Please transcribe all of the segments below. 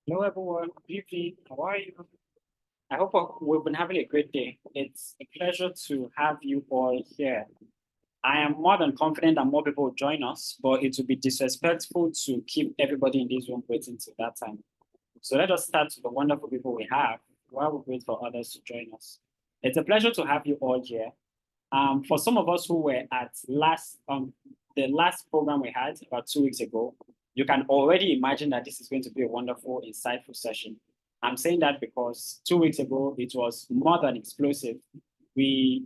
Hello, everyone. Good evening. How are you? I hope we've been having a great day. It's a pleasure to have you all here. I am more than confident that more people will join us, but it would be disrespectful to keep everybody in this room waiting till that time. So let us start with the wonderful people we have while we wait for others to join us. It's a pleasure to have you all here. For some of us who were at the last program we had about 2 weeks ago, you can already imagine that this is going to be a wonderful, insightful session. I'm saying that because 2 weeks ago, it was more than explosive. We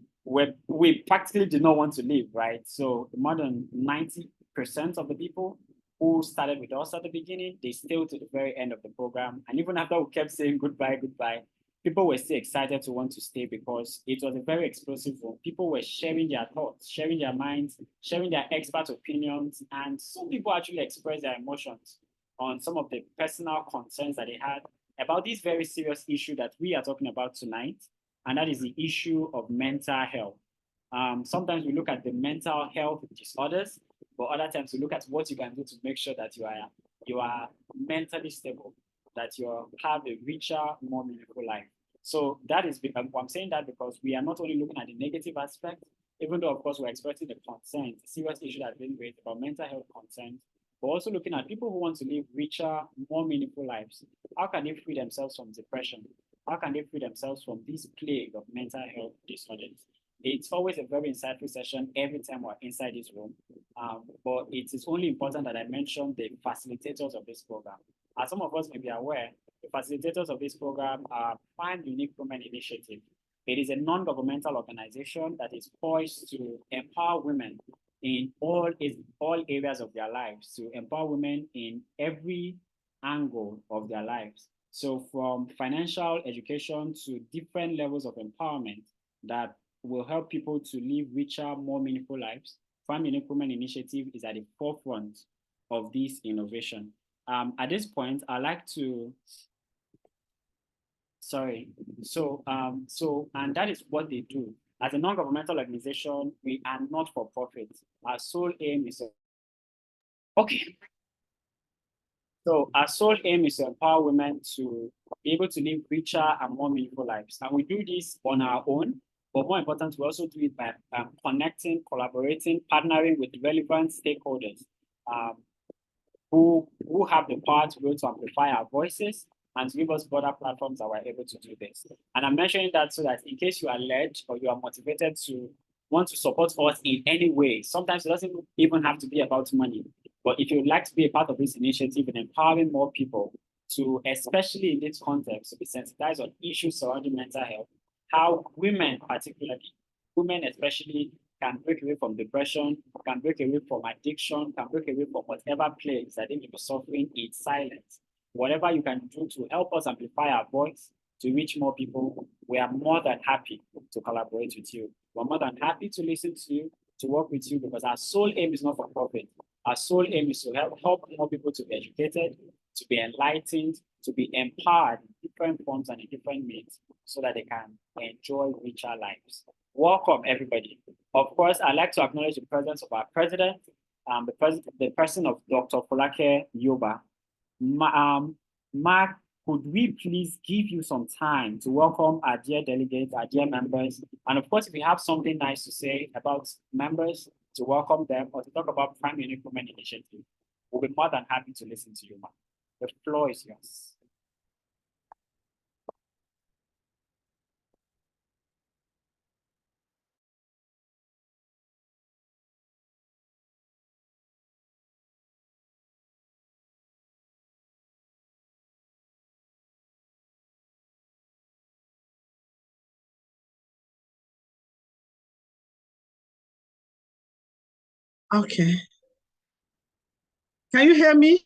practically did not want to leave, right? So more than 90% of the people who started with us at the beginning, they stayed to the very end of the program. And even after we kept saying goodbye, goodbye, people were still excited to want to stay because it was a very explosive room. People were sharing their thoughts, sharing their minds, sharing their expert opinions, and some people actually expressed their emotions on some of the personal concerns that they had about this very serious issue that we are talking about tonight, and that is the issue of mental health. Sometimes we look at the mental health disorders, but other times we look at what you can do to make sure that you are mentally stable, that you have a richer, more meaningful life. So that is, I'm saying that because we are not only looking at the negative aspect, even though, of course, we're expressing the concerns, the serious issue that's been raised about mental health concerns, but also looking at people who want to live richer, more meaningful lives. How can they free themselves from depression? How can they free themselves from this plague of mental health disorders? It's always a very insightful session every time we're inside this room. But it is only important that I mention the facilitators of this program. As some of us may be aware, the facilitators of this program are Prime Unique Women Initiative. It is a non-governmental organization that is poised to empower women in all areas of their lives, to empower women in every angle of their lives. So from financial education to different levels of empowerment that will help people to live richer, more meaningful lives. Prime Unique Women Initiative is at the forefront of this innovation. At this point, I'd like to, and that is what they do. As a non-governmental organization, we are not for profit. Our sole aim is, okay. So our sole aim is to empower women to be able to live richer and more meaningful lives. And we do this on our own, but more important, we also do it by connecting, collaborating, partnering with relevant stakeholders who have the power to be able to amplify our voices and to give us broader platforms that we're able to do this. And I'm mentioning that so that in case you are led or you are motivated to want to support us in any way, sometimes it doesn't even have to be about money. But if you'd like to be a part of this initiative and empowering more people to, especially in this context, to be sensitized on issues surrounding mental health, how women particularly, women especially, can break away from depression, can break away from addiction, can break away from whatever plagues that they may be suffering in silence. Whatever you can do to help us amplify our voice, to reach more people, we are more than happy to collaborate with you. We're more than happy to listen to you, to work with you, because our sole aim is not for profit. Our sole aim is to help more people to be educated, to be enlightened, to be empowered in different forms and in different means so that they can enjoy richer lives. Welcome, everybody. Of course, I'd like to acknowledge the presence of our president, the person of Dr. Folake Yobah. Mark, could we please give you some time to welcome our dear delegates, our dear members, and of course, if you have something nice to say about members, to welcome them or to talk about Prime Unique Women Initiative, we'll be more than happy to listen to you, Mark. The floor is yours. Okay. Can you hear me?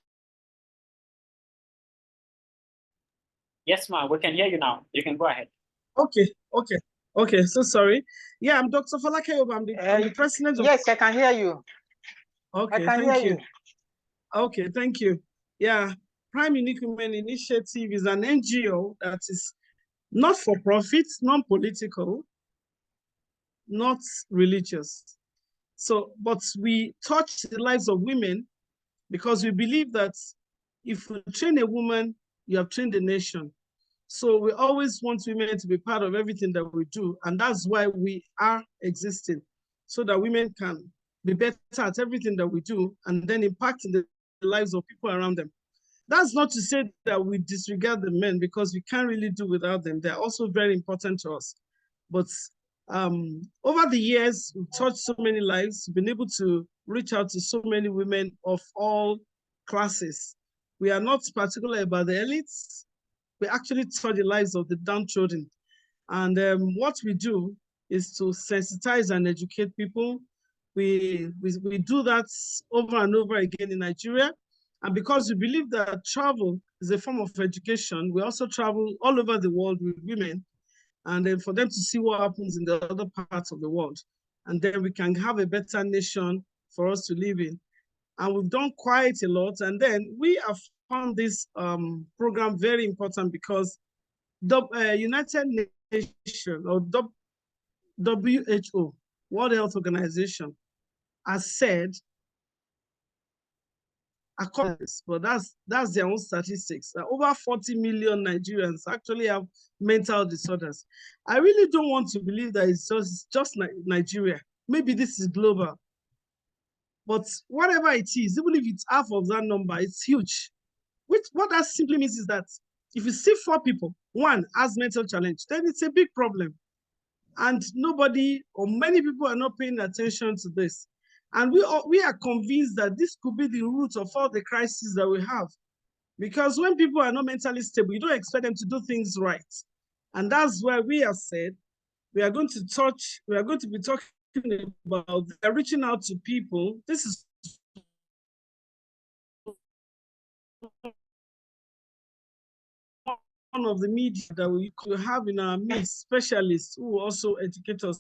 Yes, ma'am, we can hear you now. You can go ahead. Okay. So sorry. Yeah, I'm Dr. Folake Yobah. I'm the president of... Yes, I can hear you. Okay, thank you. Okay, thank you. Yeah, Prime Unique Women Initiative is an NGO that is not for profit, non-political, not religious. So, but we touch the lives of women because we believe that if we train a woman you have trained the nation. So we always want women to be part of everything that we do. And that's why we are existing, so that women can be better at everything that we do and then impact in the lives of people around them. That's not to say that we disregard the men, because we can't really do without them. They're also very important to us. But over the years, we've touched so many lives, we've been able to reach out to so many women of all classes. We are not particular about the elites. We actually touch the lives of the downtrodden. And what we do is to sensitize and educate people. We do that over and over again in Nigeria. And because we believe that travel is a form of education, we also travel all over the world with women, and then for them to see what happens in the other parts of the world. And then we can have a better nation for us to live in. And we've done quite a lot. And then we have found this program very important because the United Nations, or WHO, World Health Organization, has said, but that's their own statistics, that over 40 million Nigerians actually have mental disorders. I really don't want to believe that it's just Nigeria. Maybe this is global. But whatever it is, even if it's half of that number, it's huge. What that simply means is that if you see 4 people, one has mental challenge, then it's a big problem. And nobody or many people are not paying attention to this. And we are convinced that this could be the root of all the crises that we have. Because when people are not mentally stable, you don't expect them to do things right. And that's why we have said we are going to be talking about reaching out to people. This is one of the media that we could have in our midst, specialists who also educate us.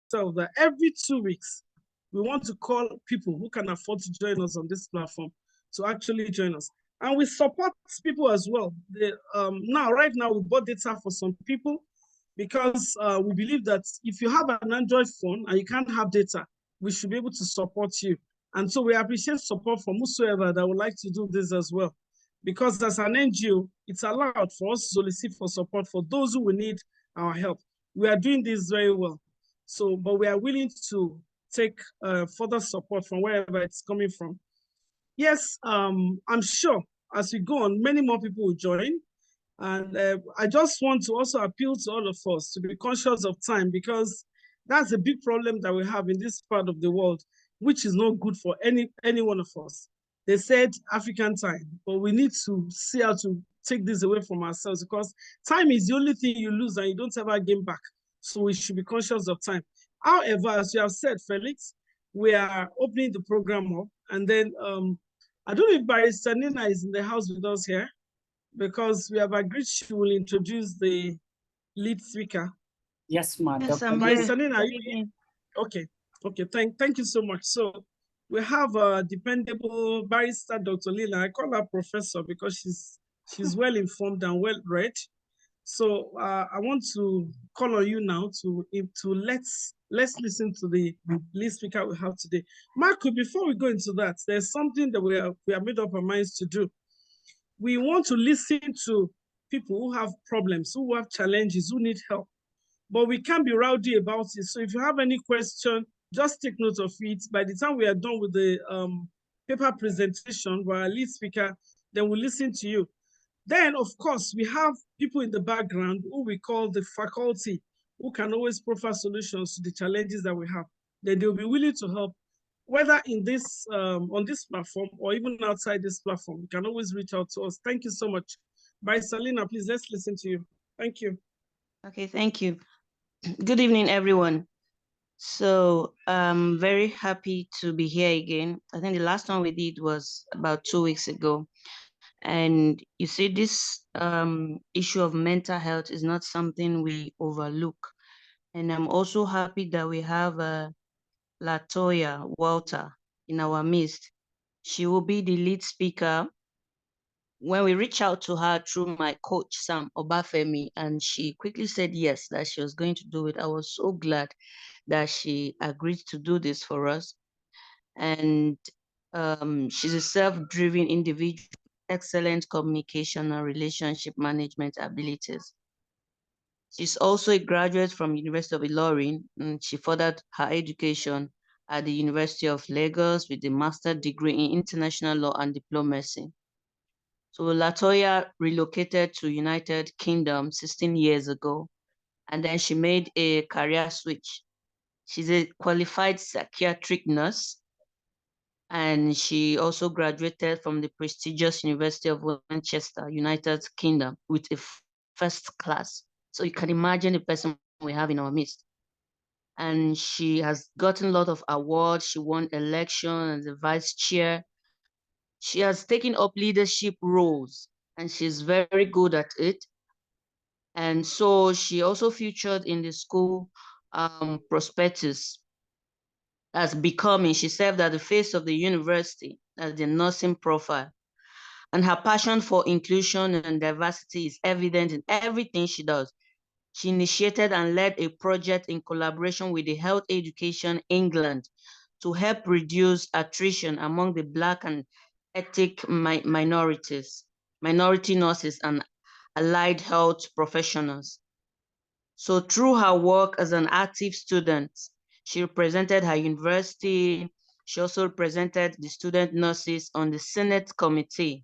So that every 2 weeks, we want to call people who can afford to join us on this platform to actually join us. And we support people as well. Right now, we bought data for some people because we believe that if you have an Android phone and you can't have data, we should be able to support you. And so we appreciate support from whosoever that would like to do this as well. Because as an NGO, it's allowed for us to solicit for support for those who will need our help. We are doing this very well. So, but we are willing to take further support from wherever it's coming from. Yes, I'm sure as we go on, many more people will join. And I just want to also appeal to all of us to be conscious of time, because that's a big problem that we have in this part of the world, which is not good for any one of us. They said African time, but we need to see how to take this away from ourselves, because time is the only thing you lose and you don't ever gain back. So we should be conscious of time. However, as you have said, Felix, we are opening the program up. And then I don't know if Barrister Nina is in the house with us here, because we have agreed she will introduce the lead speaker. Yes, ma'am. Yes, Barrister Nina, are you here? Okay, thank you so much. So we have a dependable barrister, Dr. Lila. I call her professor because she's well informed and well read. So I want to call on you now to let's listen to the lead speaker we have today. Marco, before we go into that, there's something that we have made up our minds to do. We want to listen to people who have problems, who have challenges, who need help, but we can't be rowdy about it. So if you have any question, just take note of it. By the time we are done with the paper presentation by our lead speaker, then we'll listen to you. Then, of course, we have people in the background who we call the faculty, who can always provide solutions to the challenges that we have. Then they'll be willing to help, whether in this on this platform or even outside this platform. You can always reach out to us. Thank you so much. Salina, please, let's listen to you. Thank you. Okay, thank you. Good evening, everyone. So I'm very happy to be here again. I think the last one we did was about 2 weeks ago. And you see, this issue of mental health is not something we overlook. And I'm also happy that we have Latoya Walter in our midst. She will be the lead speaker when we reached out to her through my coach, Sam Obafemi, and she quickly said yes, that she was going to do it. I was so glad that she agreed to do this for us. And she's a self-driven individual, excellent communication and relationship management abilities. She's also a graduate from University of Ilorin, and she furthered her education at the University of Lagos with a master's degree in international law and diplomacy. So Latoya relocated to United Kingdom 16 years ago, and then she made a career switch. She's a qualified psychiatric nurse, and she also graduated from the prestigious University of Manchester, United Kingdom, with a first class. So you can imagine the person we have in our midst. And she has gotten a lot of awards. She won election as the vice chair. She has taken up leadership roles, and she's very good at it. And so she also featured in the school prospectus as becoming, she served at the face of the university as the nursing profile. And her passion for inclusion and diversity is evident in everything she does. She initiated and led a project in collaboration with the Health Education England to help reduce attrition among the Black and ethnic minorities, minority nurses, and allied health professionals. So through her work as an active student, she represented her university. She also represented the student nurses on the Senate committee.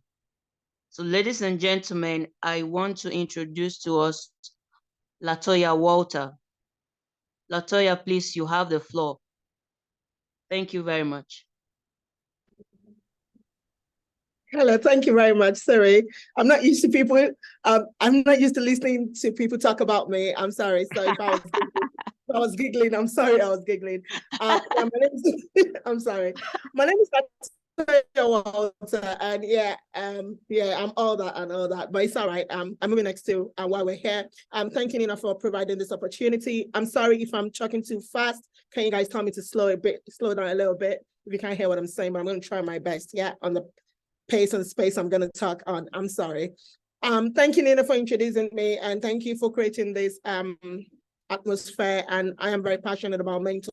So ladies and gentlemen, I want to introduce to us Latoya Walter. Latoya, please, you have the floor. Thank you very much. Hello, thank you very much. Sorry, I'm not used to people. I'm not used to listening to people talk about me. I'm sorry. So if I was giggling, I'm sorry. I was giggling. My name is, I'm sorry. My name is Latoya Walter, and I'm all that and all that. But it's all right. I'm moving next to while we're here. I'm thanking you for providing this opportunity. I'm sorry if I'm talking too fast. Can you guys tell me to slow down a little bit if you can't hear what I'm saying? But I'm going to try my best. Yeah, on the pace and space I'm going to talk on. I'm sorry. Thank you, Nina, for introducing me, and thank you for creating this atmosphere. And I am very passionate about mental.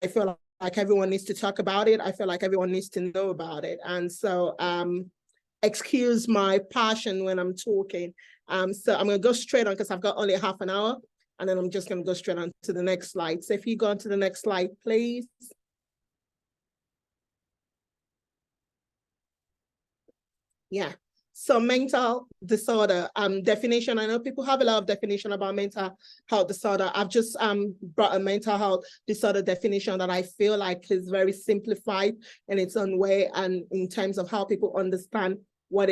I feel like everyone needs to talk about it. I feel like everyone needs to know about it. And so excuse my passion when I'm talking. So I'm going to go straight on because I've got only half an hour, and then I'm just going to go straight on to the next slide. So if you go on to the next slide, please. Yeah, so mental disorder definition. I know people have a lot of definition about mental health disorder. I've just brought a mental health disorder definition that I feel like is very simplified in its own way, and in terms of how people understand what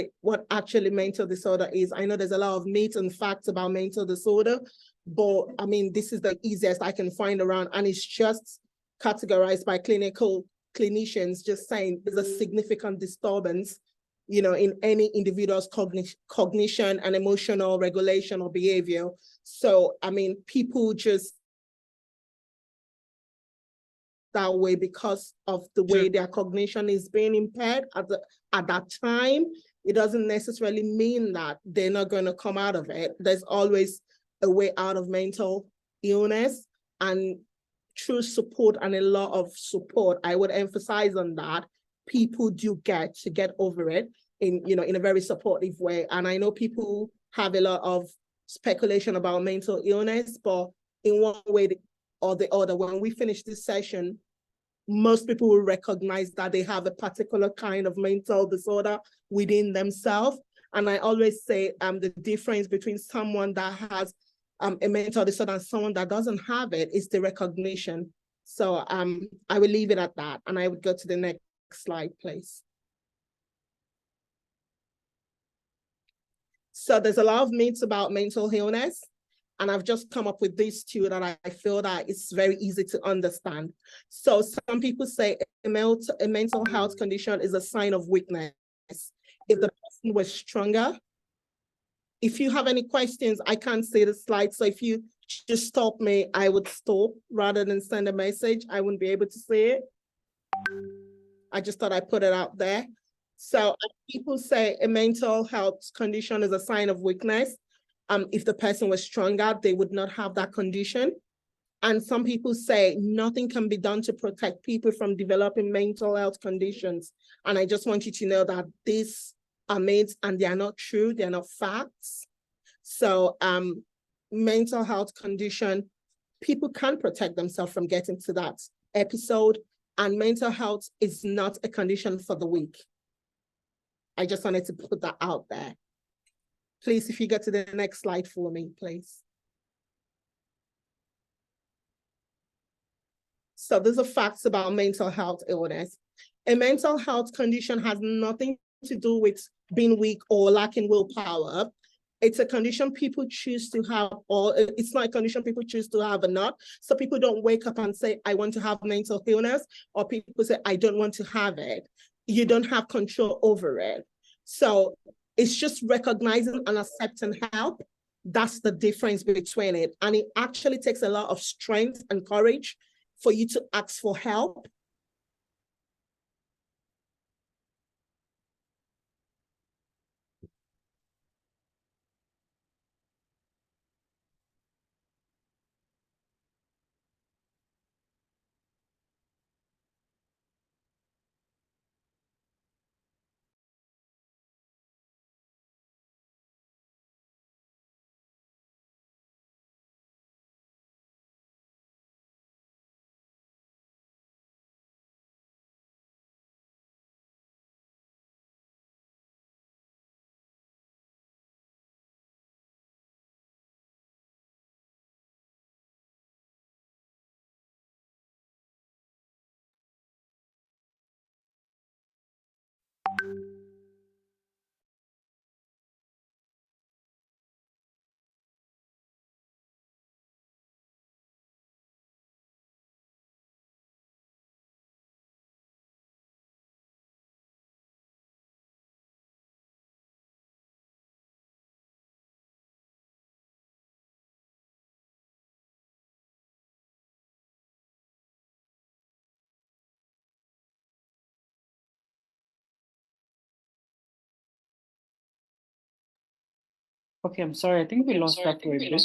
actually mental disorder is. I know there's a lot of myths and facts about mental disorder, but I mean, this is the easiest I can find around, and it's just categorized by clinicians just saying there's a significant disturbance, you know, in any individual's cognition and emotional regulation or behavior. So, I mean, people just that way because of the way their cognition is being impaired at that time. It doesn't necessarily mean that they're not going to come out of it. There's always a way out of mental illness, and through support and a lot of support, I would emphasize on that. People do get over it in a very supportive way. And I know people have a lot of speculation about mental illness, but in one way or the other, when we finish this session, most people will recognize that they have a particular kind of mental disorder within themselves. And I always say the difference between someone that has a mental disorder and someone that doesn't have it is the recognition. So I will leave it at that, and I would go to the next slide, please. So there's a lot of myths about mental illness, and I've just come up with these two that I feel that it's very easy to understand. So some people say a mental health condition is a sign of weakness. If the person was stronger. If you have any questions, I can't see the slide. So if you just stop me, I would stop rather than send a message. I wouldn't be able to see it. I just thought I'd put it out there. So people say a mental health condition is a sign of weakness. If the person was stronger, they would not have that condition. And some people say nothing can be done to protect people from developing mental health conditions. And I just want you to know that these are myths and they are not true. They're not facts. So mental health condition, people can protect themselves from getting to that episode. And mental health is not a condition for the weak. I just wanted to put that out there. Please, if you get to the next slide for me, please. So these are facts about mental health illness. A mental health condition has nothing to do with being weak or lacking willpower. It's a condition people choose to have, or it's not a condition people choose to have or not. So people don't wake up and say, I want to have mental illness, or people say, I don't want to have it. You don't have control over it. So it's just recognizing and accepting help. That's the difference between it. And it actually takes a lot of strength and courage for you to ask for help. Okay, I'm sorry. I think we lost that for a bit.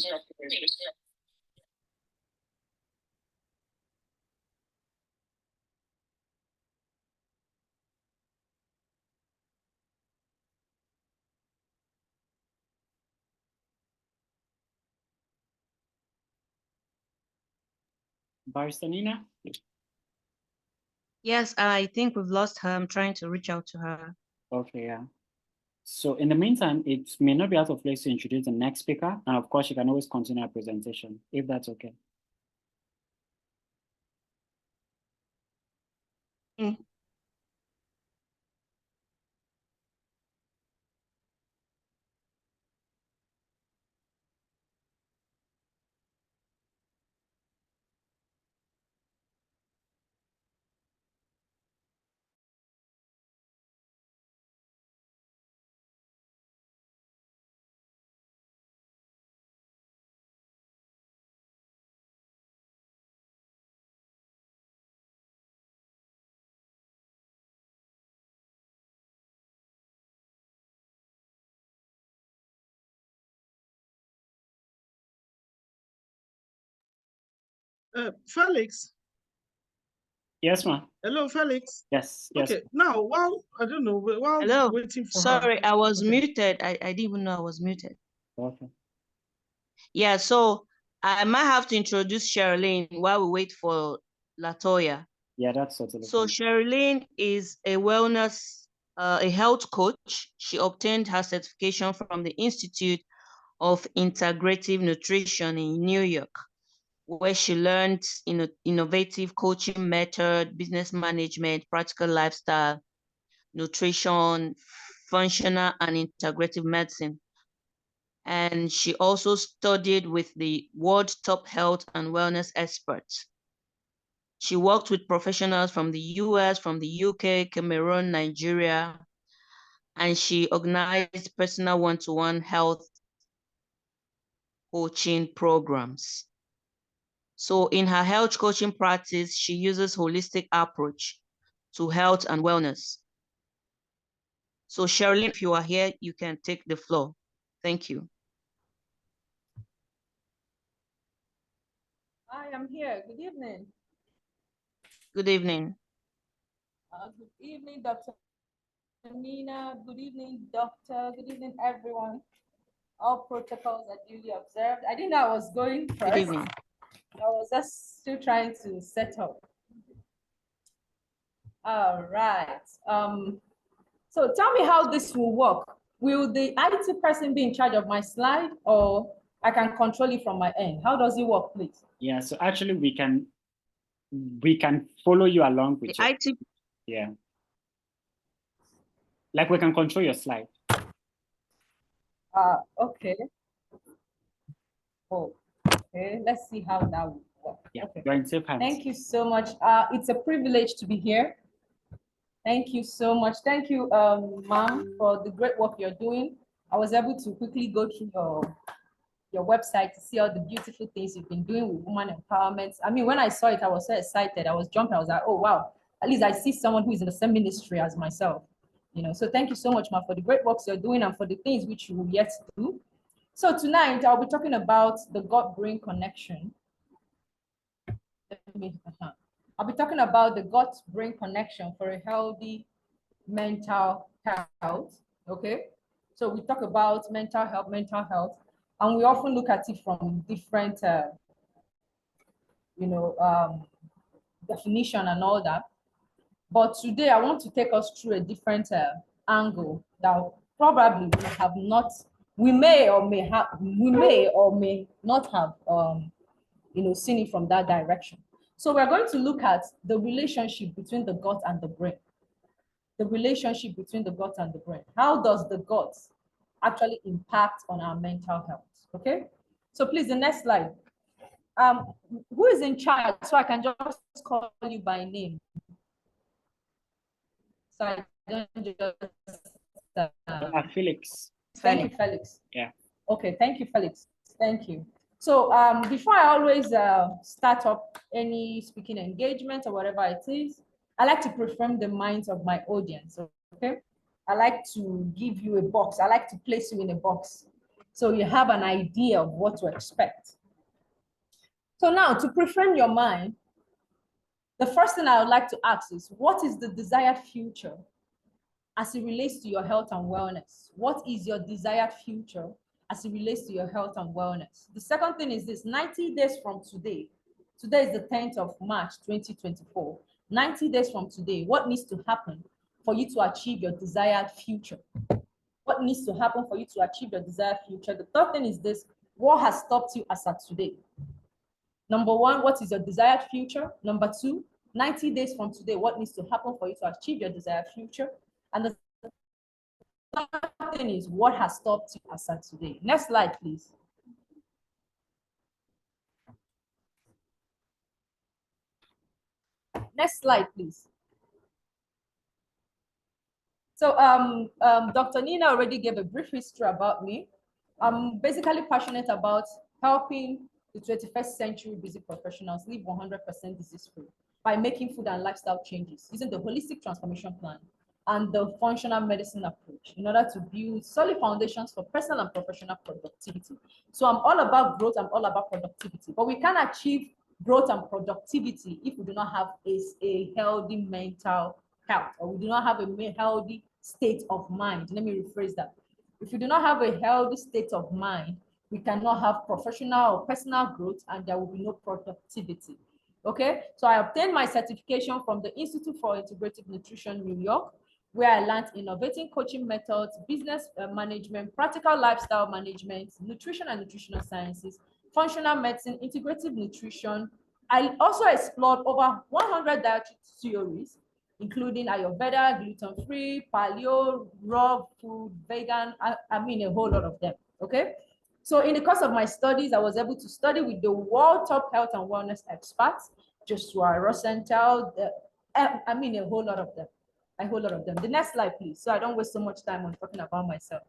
Barrister Nina? Yes, I think we've lost her. I'm trying to reach out to her. Okay, yeah. So in the meantime, it may not be out of place to introduce the next speaker. And of course, you can always continue our presentation, if that's okay. Mm. Felix. Yes, ma'am. Hello, Felix. Yes. Okay, now, while, I don't know, while Hello. waiting for Sorry, her. I was muted. I didn't even know I was muted. Okay. Yeah, so I might have to introduce Shirley-Ann while we wait for Latoya. Yeah, that's totally So fine. Shirley-Ann is a a health coach. She obtained her certification from the Institute of Integrative Nutrition in New York, where she learned innovative coaching method, business management, practical lifestyle, nutrition, functional and integrative medicine. And she also studied with the world top health and wellness experts. She worked with professionals from the US, from the UK, Cameroon, Nigeria, and she organized personal one-to-one health coaching programs. So in her health coaching practice, she uses holistic approach to health and wellness. So Shirley, if you are here, you can take the floor. Thank you. I am here. Good evening. Good evening. Good evening, Dr. Nina. Good evening, Doctor. Good evening, everyone. All protocols are duly observed. I didn't know I was going first. Good evening. I was just still trying to set up. All right. So tell me how this will work. Will the IT person be in charge of my slide, or I can control it from my end? How does it work, please? Yeah, so actually we can follow you along with the IT. Yeah. Like we can control your slide. Okay. Oh, okay. Let's see how that will work. Yeah, okay. You're in safe hands. Thank you so much. It's a privilege to be here. Thank you so much. Thank you, ma'am, for the great work you're doing. I was able to quickly go through your website to see all the beautiful things you've been doing with women empowerment. I mean, when I saw it, I was so excited. I was jumping. I was like, oh, wow. At least I see someone who is in the same ministry as myself. You know, so thank you so much, ma'am, for the great works you're doing and for the things which you will yet do. So tonight, I'll be talking about the gut-brain connection. I'll be talking about the gut-brain connection for a healthy mental health, okay? So we talk about mental health, and we often look at it from different, definition and all that. But today I want to take us through a different angle that probably we may or may not have, seen it from that direction. So we're going to look at the relationship between the gut and the brain. The relationship between the gut and the brain. How does the gut actually impact on our mental health? Okay. So please, the next slide. Who is in charge? So I can just call you by name. So I don't just. Felix. Thank you, Felix. Yeah. Okay. Thank you, Felix. Thank you. So before I always start up any speaking engagement or whatever it is, I like to prefirm the minds of my audience, okay? I like to give you a box. I like to place you in a box so you have an idea of what to expect. So now, to prefirm your mind, the first thing I would like to ask is, what is the desired future as it relates to your health and wellness? What is your desired future as it relates to your health and wellness? The second thing is this: 90 days from today. Today is the 10th of March, 2024. 90 days from today, what needs to happen for you to achieve your desired future? What needs to happen for you to achieve your desired future? The third thing is this: what has stopped you as of today? Number one, what is your desired future? Number two, 90 days from today, what needs to happen for you to achieve your desired future? And the third thing is, what has stopped you as of today? Next slide, please. Next slide, please. So Dr. Nina already gave a brief history about me. I'm basically passionate about helping the 21st century busy professionals live 100% disease-free by making food and lifestyle changes using the holistic transformation plan and the functional medicine approach in order to build solid foundations for personal and professional productivity. So I'm all about growth, I'm all about productivity, but we can't achieve growth and productivity if we do not have a healthy mental health, or we do not have a healthy state of mind. Let me rephrase that. If you do not have a healthy state of mind, we cannot have professional or personal growth, and there will be no productivity. Okay, so I obtained my certification from the Institute for Integrative Nutrition, New York, where I learned innovating coaching methods, business management, practical lifestyle management, nutrition and nutritional sciences, functional medicine, integrative nutrition. I also explored over 100 dietary theories, including Ayurveda, gluten-free, paleo, raw food, vegan, I mean a whole lot of them, okay? So in the course of my studies, I was able to study with the world top health and wellness experts, Joshua Rosenthal, I mean a whole lot of them, a whole lot of them. The next slide, please, so I don't waste so much time on talking about myself.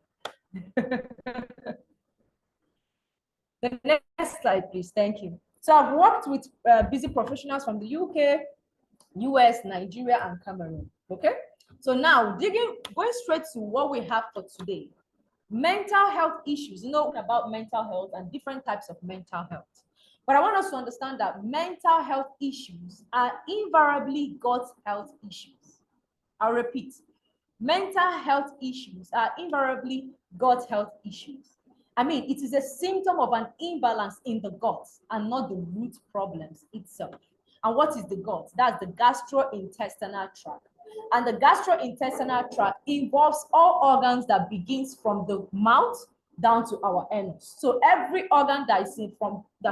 The next slide, please, thank you. So I've worked with busy professionals from the UK, US, Nigeria, and Cameroon, okay? So now going straight to what we have for today, mental health issues, about mental health and different types of mental health. But I want us to understand that mental health issues are invariably God's health issues. I'll repeat, mental health issues are invariably God's health issues. I mean, it is a symptom of an imbalance in the gut and not the root problems itself. And what is the gut? That's the gastrointestinal tract. And the gastrointestinal tract involves all organs that begins from the mouth down to our anus. So every organ that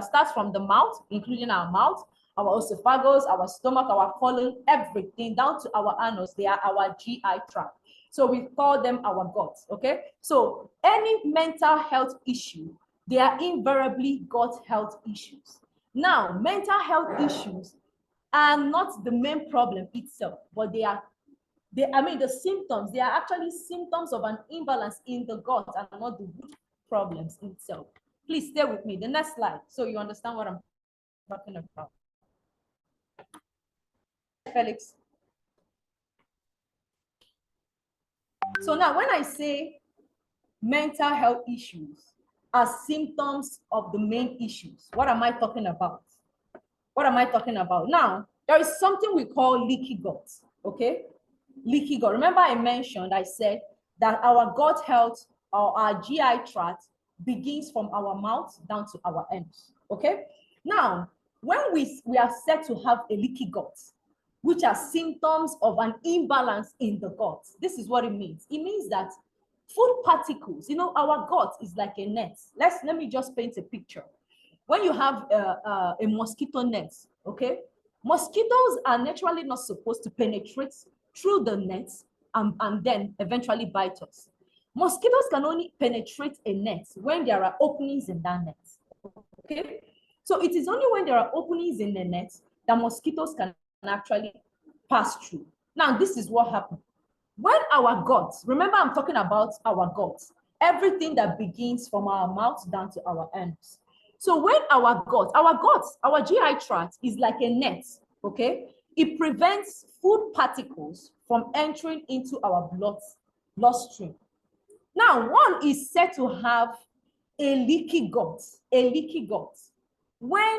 starts from the mouth, including our mouth, our esophagus, our stomach, our colon, everything down to our anus, they are our GI tract. So we call them our guts, okay? So any mental health issue, they are invariably gut health issues. Now, mental health issues are not the main problem itself, but the symptoms, they are actually symptoms of an imbalance in the gut and not the root problems itself. Please stay with me. The next slide, so you understand what I'm talking about. Felix. So now when I say mental health issues are symptoms of the main issues, what am I talking about? What am I talking about? Now, there is something we call leaky gut, okay? Leaky gut. Remember I said that our gut health or our GI tract begins from our mouth down to our anus, okay? Now, when we are said to have a leaky gut, which are symptoms of an imbalance in the gut, this is what it means. It means that food particles, our gut is like a net. Let me just paint a picture. When you have a mosquito net, okay? Mosquitoes are naturally not supposed to penetrate through the net and then eventually bite us. Mosquitoes can only penetrate a net when there are openings in that net, okay? So it is only when there are openings in the net that mosquitoes can actually pass through. Now, this is what happened. When our gut, remember I'm talking about our gut, everything that begins from our mouth down to our anus. So when our GI tract is like a net, okay? It prevents food particles from entering into our bloodstream. Now, one is said to have a leaky gut, when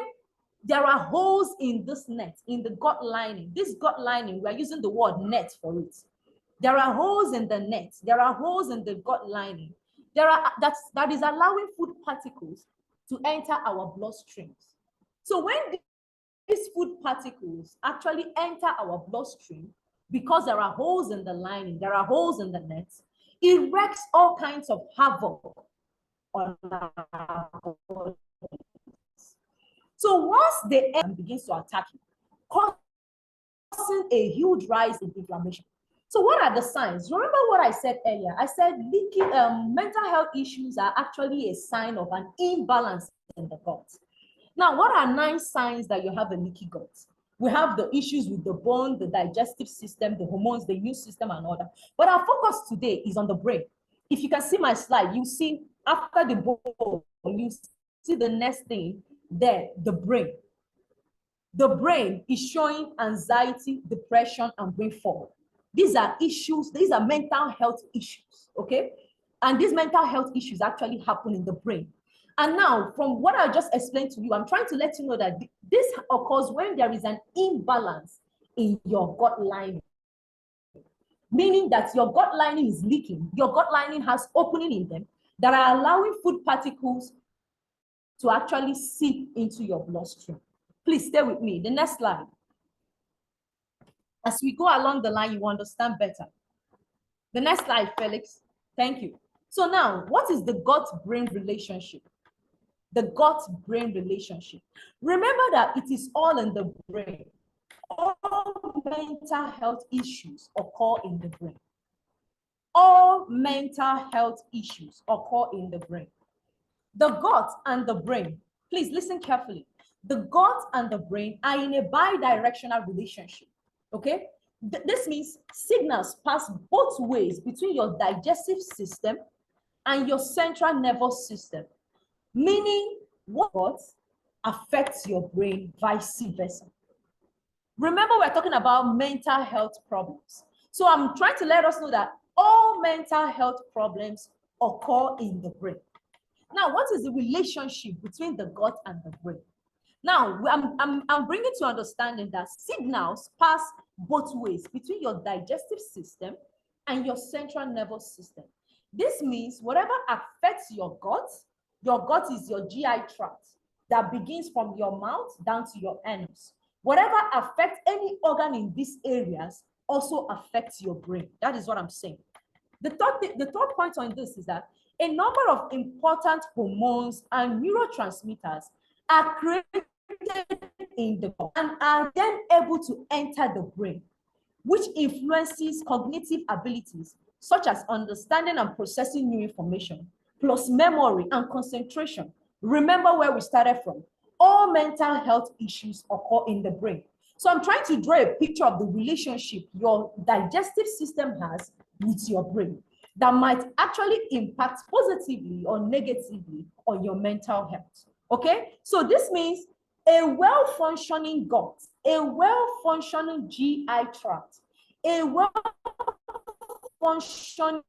there are holes in this net, in the gut lining. This gut lining, we are using the word net for it. There are holes in the net. There are holes in the gut lining. That is allowing food particles to enter our bloodstreams. So when these food particles actually enter our bloodstream, because there are holes in the lining, there are holes in the net, it wreaks all kinds of havoc on our bodies. So once the air begins to attack you, causing a huge rise in inflammation. So what are the signs? Remember what I said earlier? I said mental health issues are actually a sign of an imbalance in the gut. Now, what are 9 signs that you have a leaky gut? We have the issues with the bone, the digestive system, the hormones, the immune system, and all that. But our focus today is on the brain. If you can see my slide, you see after the bone, you see the next thing there, the brain. The brain is showing anxiety, depression, and brain fog. These are issues, these are mental health issues, okay? And these mental health issues actually happen in the brain. And now, from what I just explained to you, I'm trying to let you know that this occurs when there is an imbalance in your gut lining. Meaning that your gut lining is leaking. Your gut lining has opening in them that are allowing food particles to actually seep into your bloodstream. Please stay with me. The next slide. As we go along the line, you understand better. The next slide, Felix. Thank you. So now, what is the gut-brain relationship? The gut-brain relationship. Remember that it is all in the brain. All mental health issues occur in the brain. All mental health issues occur in the brain. The gut and the brain, please listen carefully. The gut and the brain are in a bidirectional relationship, okay? This means signals pass both ways between your digestive system and your central nervous system, meaning what affects your brain, vice versa. Remember, we're talking about mental health problems. So I'm trying to let us know that all mental health problems occur in the brain. Now, what is the relationship between the gut and the brain? Now, I'm bringing to understanding that signals pass both ways between your digestive system and your central nervous system. This means whatever affects your gut is your GI tract that begins from your mouth down to your anus. Whatever affects any organ in these areas also affects your brain. That is what I'm saying. The third point on this is that a number of important hormones and neurotransmitters are created in the body and are then able to enter the brain, which influences cognitive abilities such as understanding and processing new information, plus memory and concentration. Remember where we started from. All mental health issues occur in the brain. So I'm trying to draw a picture of the relationship your digestive system has with your brain that might actually impact positively or negatively on your mental health. Okay, so this means a well-functioning gut, a well-functioning GI tract, a well-functioning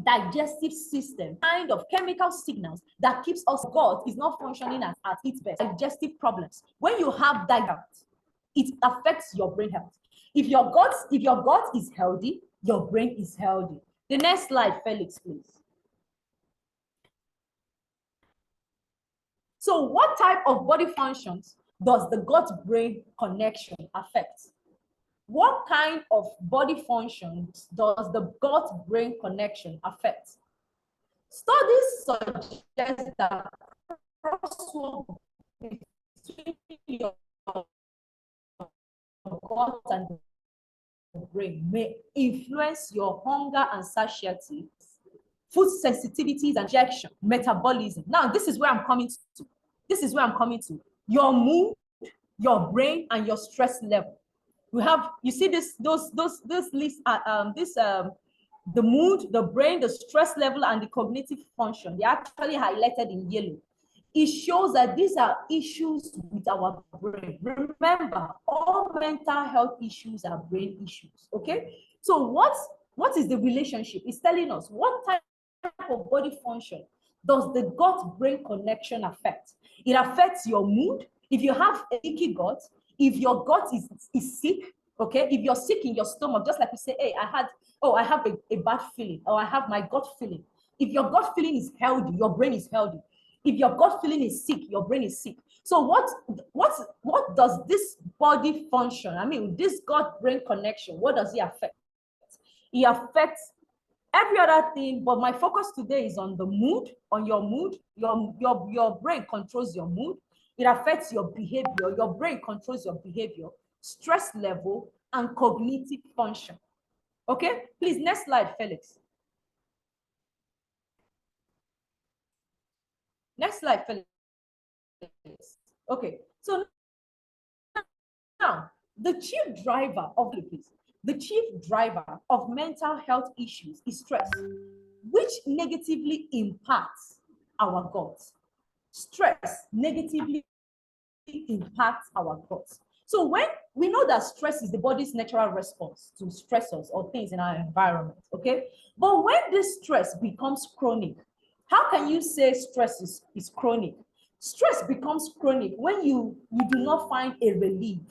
digestive system, kind of chemical signals that keeps us gut is not functioning at its best. Digestive problems. When you have diabetes, it affects your brain health. If your gut is healthy, your brain is healthy. The next slide, Felix, please. So what type of body functions does the gut-brain connection affect? What kind of body functions does the gut-brain connection affect? Studies suggest that crosswalk between your gut and the brain may influence your hunger and satiety, food sensitivities and injection, metabolism. Now, this is where I'm coming to. This is where I'm coming to. Your mood, your brain, and your stress level. We have, you see this list, the mood, the brain, the stress level, and the cognitive function. They're actually highlighted in yellow. It shows that these are issues with our brain. Remember, all mental health issues are brain issues, okay? So what is the relationship? It's telling us what type of body function does the gut-brain connection affect? It affects your mood. If you have a leaky gut, if your gut is sick, okay, if you're sick in your stomach, just like you say, hey, I have a bad feeling, or I have my gut feeling. If your gut feeling is healthy, your brain is healthy. If your gut feeling is sick, your brain is sick. So what does this body function, I mean, this gut-brain connection, what does it affect? It affects every other thing, but my focus today is on the mood, on your mood. Your brain controls your mood. It affects your behavior. Your brain controls your behavior, stress level, and cognitive function. Okay, please, next slide, Felix. Next slide, Felix. Okay, so now the chief driver of mental health issues is stress, which negatively impacts our gut. Stress negatively impacts our gut. So when we know that stress is the body's natural response to stressors or things in our environment, okay? But when this stress becomes chronic, how can you say stress is chronic? Stress becomes chronic when you do not find a relief,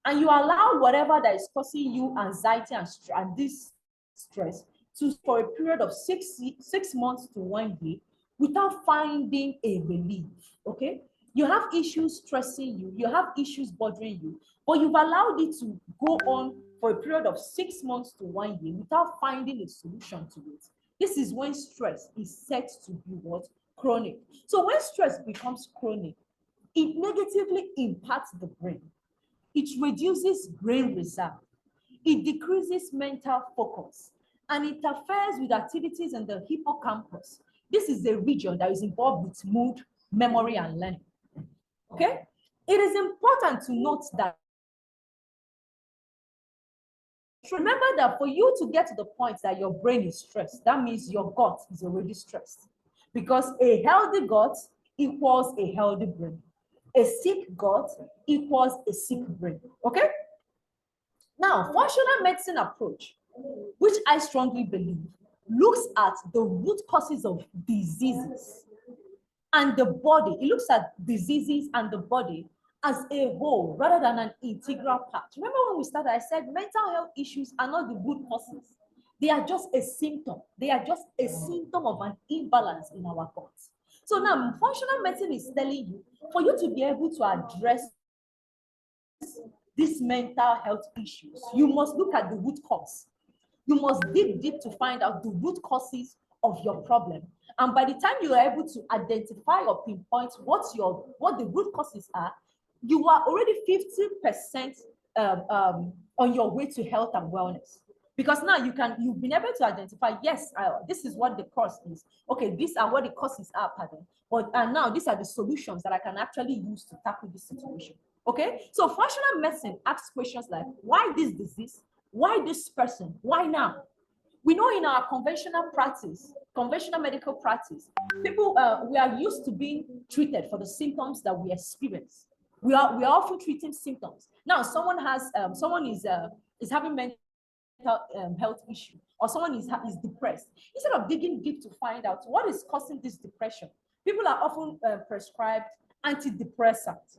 and you allow whatever that is causing you anxiety and this stress for a period of six months to 1 year without finding a relief, okay? You have issues stressing you, you have issues bothering you, but you've allowed it to go on for a period of 6 months to 1 year without finding a solution to it. This is when stress is set to be what? Chronic. So when stress becomes chronic, it negatively impacts the brain. It reduces brain reserve. It decreases mental focus, and it interferes with activities in the hippocampus. This is the region that is involved with mood, memory, and learning. Okay? It is important to note that Remember that for you to get to the point that your brain is stressed, that means your gut is already stressed. Because a healthy gut equals a healthy brain. A sick gut equals a sick brain. Okay? Now, functional medicine approach, which I strongly believe, looks at the root causes of diseases and the body. It looks at diseases and the body as a whole rather than an integral part. Remember when we started, I said mental health issues are not the root causes. They are just a symptom. They are just a symptom of an imbalance in our bodies. So now functional medicine is telling you, for you to be able to address these mental health issues, you must look at the root cause. You must dig deep to find out the root causes of your problem. And by the time you are able to identify or pinpoint what the root causes are, you are already 50% on your way to health and wellness. Because now you've been able to identify, yes, this is what the cause is. Okay, these are what the causes are, pardon. But now these are the solutions that I can actually use to tackle this situation. Okay, so functional medicine asks questions like, why this disease? Why this person? Why now? We know in our conventional practice, conventional medical practice, people, we are used to being treated for the symptoms that we experience. We are often treating symptoms. Now, someone is having mental health issue, or someone is depressed. Instead of digging deep to find out what is causing this depression, people are often prescribed antidepressants.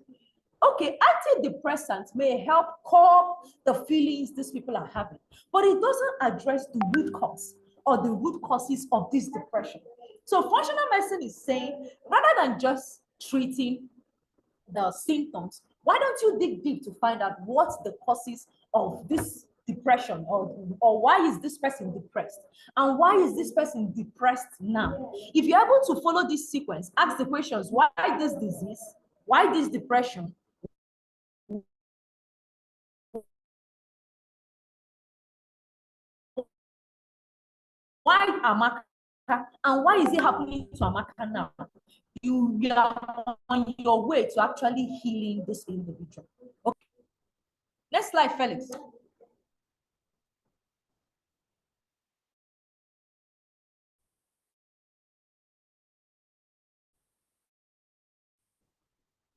Okay, antidepressants may help calm the feelings these people are having, but it doesn't address the root cause or the root causes of this depression. So functional medicine is saying, rather than just treating the symptoms, why don't you dig deep to find out what's the causes of this depression, or why is this person depressed? And why is this person depressed now? If you're able to follow this sequence, ask the questions, why this disease? Why this depression? Why Amaka? And why is it happening to Amaka now? You are on your way to actually healing this individual. Okay. Next slide, Felix.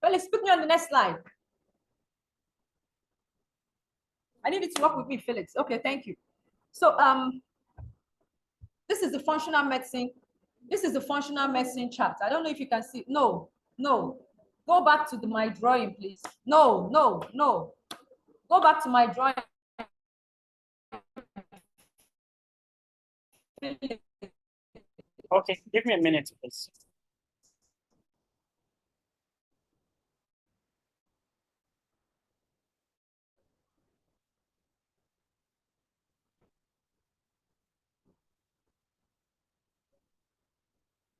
Felix, put me on the next slide. I need you to work with me, Felix. Okay, thank you. So this is the functional medicine. This is the functional medicine chart. I don't know if you can see. No. Go back to my drawing, please. No. Go back to my drawing. Okay, give me a minute, please.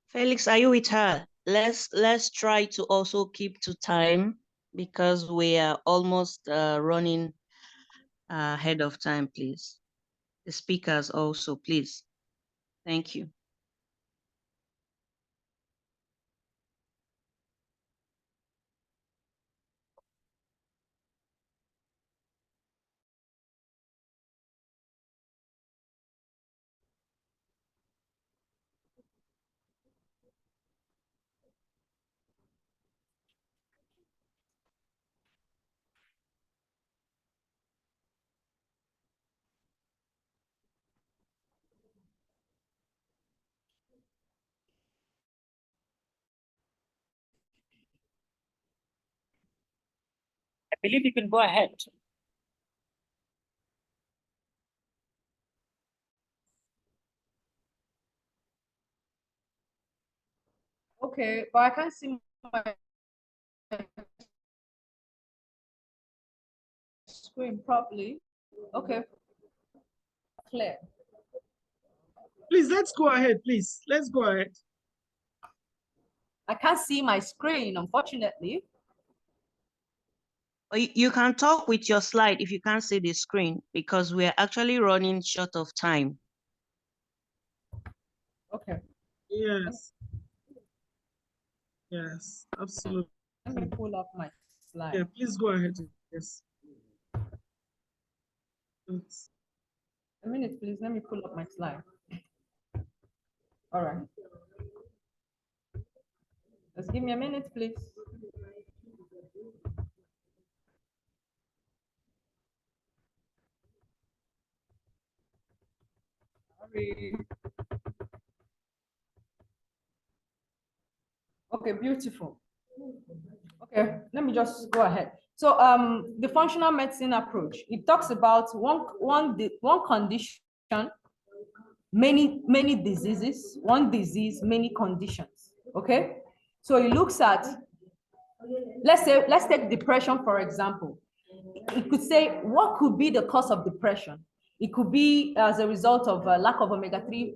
Felix, are you with her? Let's try to also keep to time because we are almost running ahead of time, please. The speakers also, please. Thank you. I believe you can go ahead. Okay, but I can't see my screen properly. Okay, clear. Please, let's go ahead, please. Let's go ahead. I can't see my screen, unfortunately. You can talk with your slide if you can't see the screen because we're actually running short of time. Okay. Yes. Yes, absolutely. Let me pull up my slide. Yeah, please go ahead. Yes. A minute, please. Let me pull up my slide. All right. Just give me a minute, please. Sorry. Okay, beautiful. Okay, let me just go ahead. So the functional medicine approach, it talks about one condition, many diseases, one disease, many conditions. Okay, so it looks at, let's take depression, for example. It could say, what could be the cause of depression? It could be as a result of lack of omega-3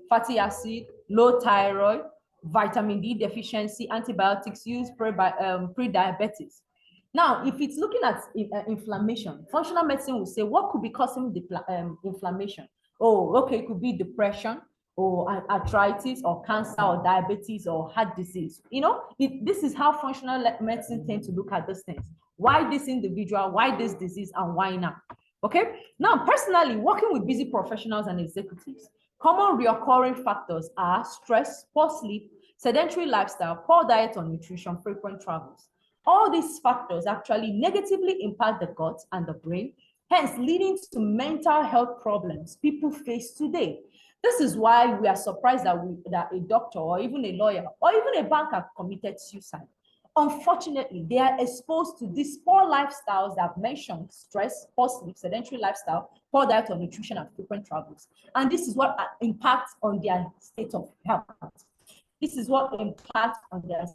fatty acid, low thyroid, vitamin D deficiency, antibiotics use, pre-diabetes. Now, if it's looking at inflammation, functional medicine will say, what could be causing the inflammation? Oh, okay, it could be depression, or arthritis, or cancer, or diabetes, or heart disease. You know, this is how functional medicine tends to look at those things. Why this individual, why this disease, and why now? Okay, now personally, working with busy professionals and executives, common reoccurring factors are stress, poor sleep, sedentary lifestyle, poor diet or nutrition, frequent travels. All these factors actually negatively impact the gut and the brain, hence leading to mental health problems people face today. This is why we are surprised that a doctor or even a lawyer or even a banker committed suicide. Unfortunately, they are exposed to these poor lifestyles that I've mentioned: stress, poor sleep, sedentary lifestyle, poor diet or nutrition, and frequent travels. And this is what impacts on their state of health. This is what impacts on their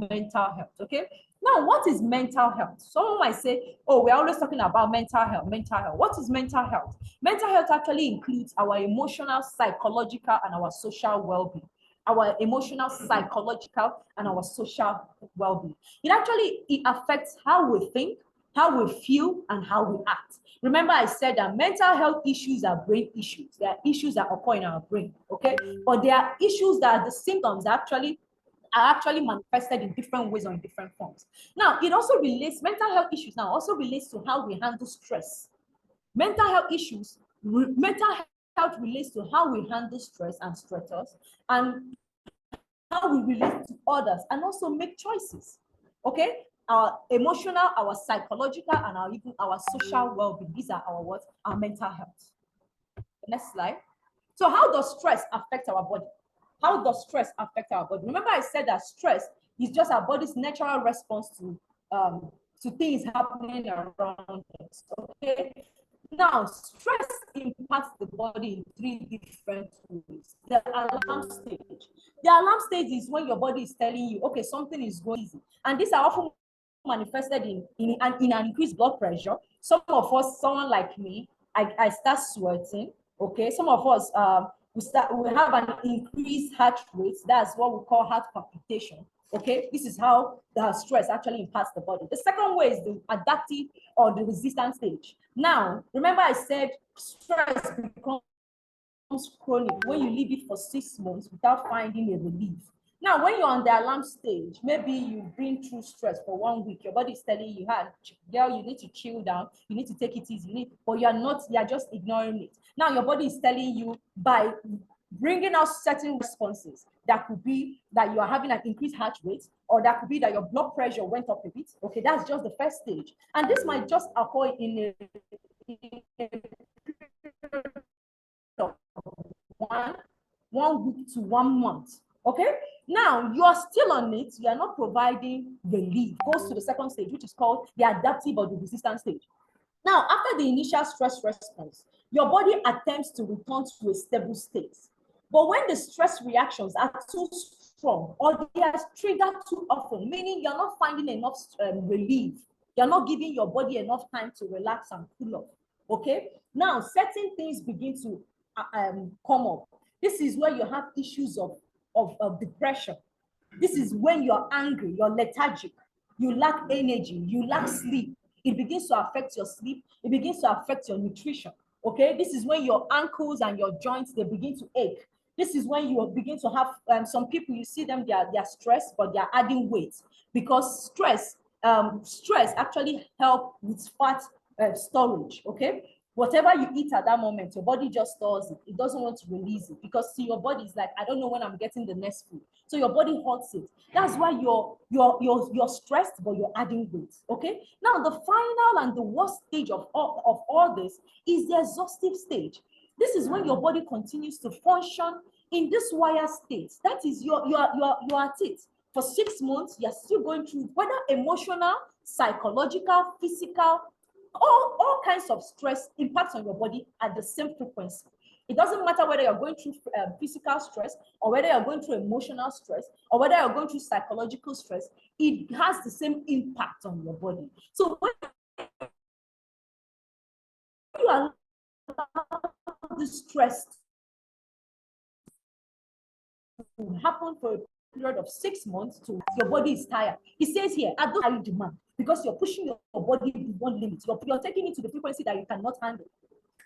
mental health. Okay. Now, what is mental health? Someone might say, oh, we're always talking about mental health, mental health. What is mental health? Mental health actually includes our emotional, psychological, and our social well-being. Our emotional, psychological, and our social well-being. It affects how we think, how we feel, and how we act. Remember, I said that mental health issues are brain issues. They are issues that occur in our brain, okay? But there are issues that the symptoms are actually manifested in different ways or in different forms. Now, mental health issues now also relates to how we handle stress. Mental health relates to how we handle stress and stressors, and how we relate to others, and also make choices. Okay, our emotional, our psychological, and even our social well-being. These are our mental health. The next slide. So how does stress affect our body? How does stress affect our body? Remember, I said that stress is just our body's natural response to things happening around us. Okay. Now, stress impacts the body in 3 different ways. The alarm stage. The alarm stage is when your body is telling you, okay, something is going easy. And these are often manifested in an increased blood pressure. Some of us, someone like me, I start sweating. Okay, some of us we have an increased heart rate. That's what we call heart palpitation. Okay, this is how the stress actually impacts the body. The second way is the adaptive or the resistance stage. Now, remember I said stress becomes chronic when you leave it for 6 months without finding a relief. Now, when you're on the alarm stage, maybe you've been through stress for 1 week, your body is telling you, girl, you need to chill down, you need to take it easy, but you're just ignoring it. Now, your body is telling you by bringing out certain responses. That could be that you are having an increased heart rate, or that could be that your blood pressure went up a bit. Okay, that's just the first stage. And this might just occur in one week to 1 month. Okay, now you are still on it, you are not providing relief. Goes to the second stage, which is called the adaptive or the resistance stage. Now, after the initial stress response, your body attempts to return to a stable state. But when the stress reactions are too strong or they are triggered too often, meaning you're not finding enough relief, you're not giving your body enough time to relax and cool off. Okay, now certain things begin to come up. This is where you have issues of depression. This is when you're angry, you're lethargic, you lack energy, you lack sleep. It begins to affect your sleep. It begins to affect your nutrition. Okay, this is when your ankles and your joints, they begin to ache. This is when you begin to have some people, you see them, they are stressed, but they are adding weight, because stress actually helps with fat storage. Okay, Whatever you eat at that moment, your body just stores it. It doesn't want to release it because see, your body is like, I don't know when I'm getting the next food. So your body halts it. That's why you're stressed, but you're adding weight. Okay. Now the final and the worst stage of all this is the exhaustive stage. This is when your body continues to function in this wire state. That is, you are at it for 6 months. You're still going through whether emotional, psychological, physical, all kinds of stress impacts on your body at the same frequency. It doesn't matter whether you're going through physical stress or whether you're going through emotional stress or whether you're going through psychological stress. It has the same impact on your body. So when you allow the stress to happen for a period of 6 months to your body is tired. It says here, at the high demand, because you're pushing your body beyond limits. You're taking it to the frequency that you cannot handle.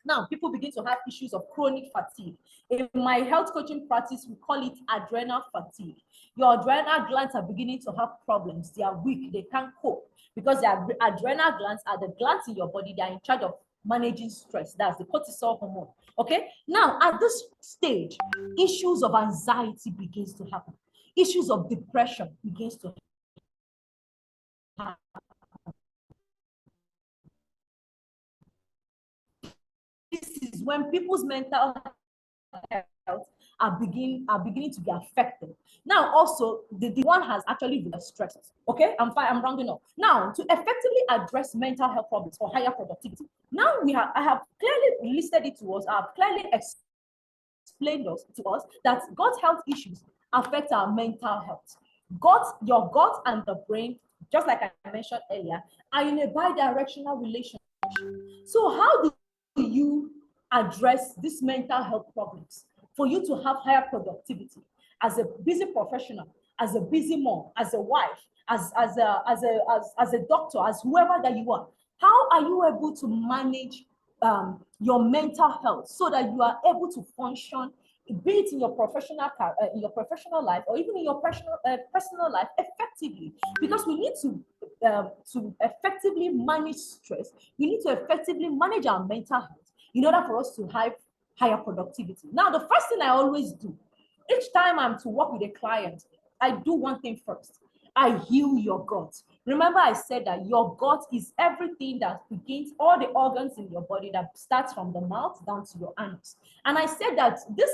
Now, people begin to have issues of chronic fatigue. In my health coaching practice, we call it adrenal fatigue. Your adrenal glands are beginning to have problems. They are weak. They can't cope because their adrenal glands are the glands in your body that are in charge of managing stress. That's the cortisol hormone. Okay. Now, at this stage, issues of anxiety begins to happen. Issues of depression begins to happen. This is when people's mental health are beginning to be affected. Now, also, the one has actually been stressed. Okay, I'm fine. I'm rounding up. Now, to effectively address mental health problems for higher productivity, now I have clearly listed it to us. I have clearly explained to us that gut health issues affect our mental health. Your gut and the brain, just like I mentioned earlier, are in a bi-directional relationship. So how do you address these mental health problems for you to have higher productivity as a busy professional, as a busy mom, as a wife, as a doctor, as whoever that you are? How are you able to manage your mental health so that you are able to function, be it in your professional life or even in your personal life effectively? Because we need to effectively manage stress. We need to effectively manage our mental health in order for us to have higher productivity. Now, the first thing I always do, each time I'm to work with a client, I do one thing first. I heal your gut. Remember, I said that your gut is everything that begins all the organs in your body that starts from the mouth down to your anus. And I said that this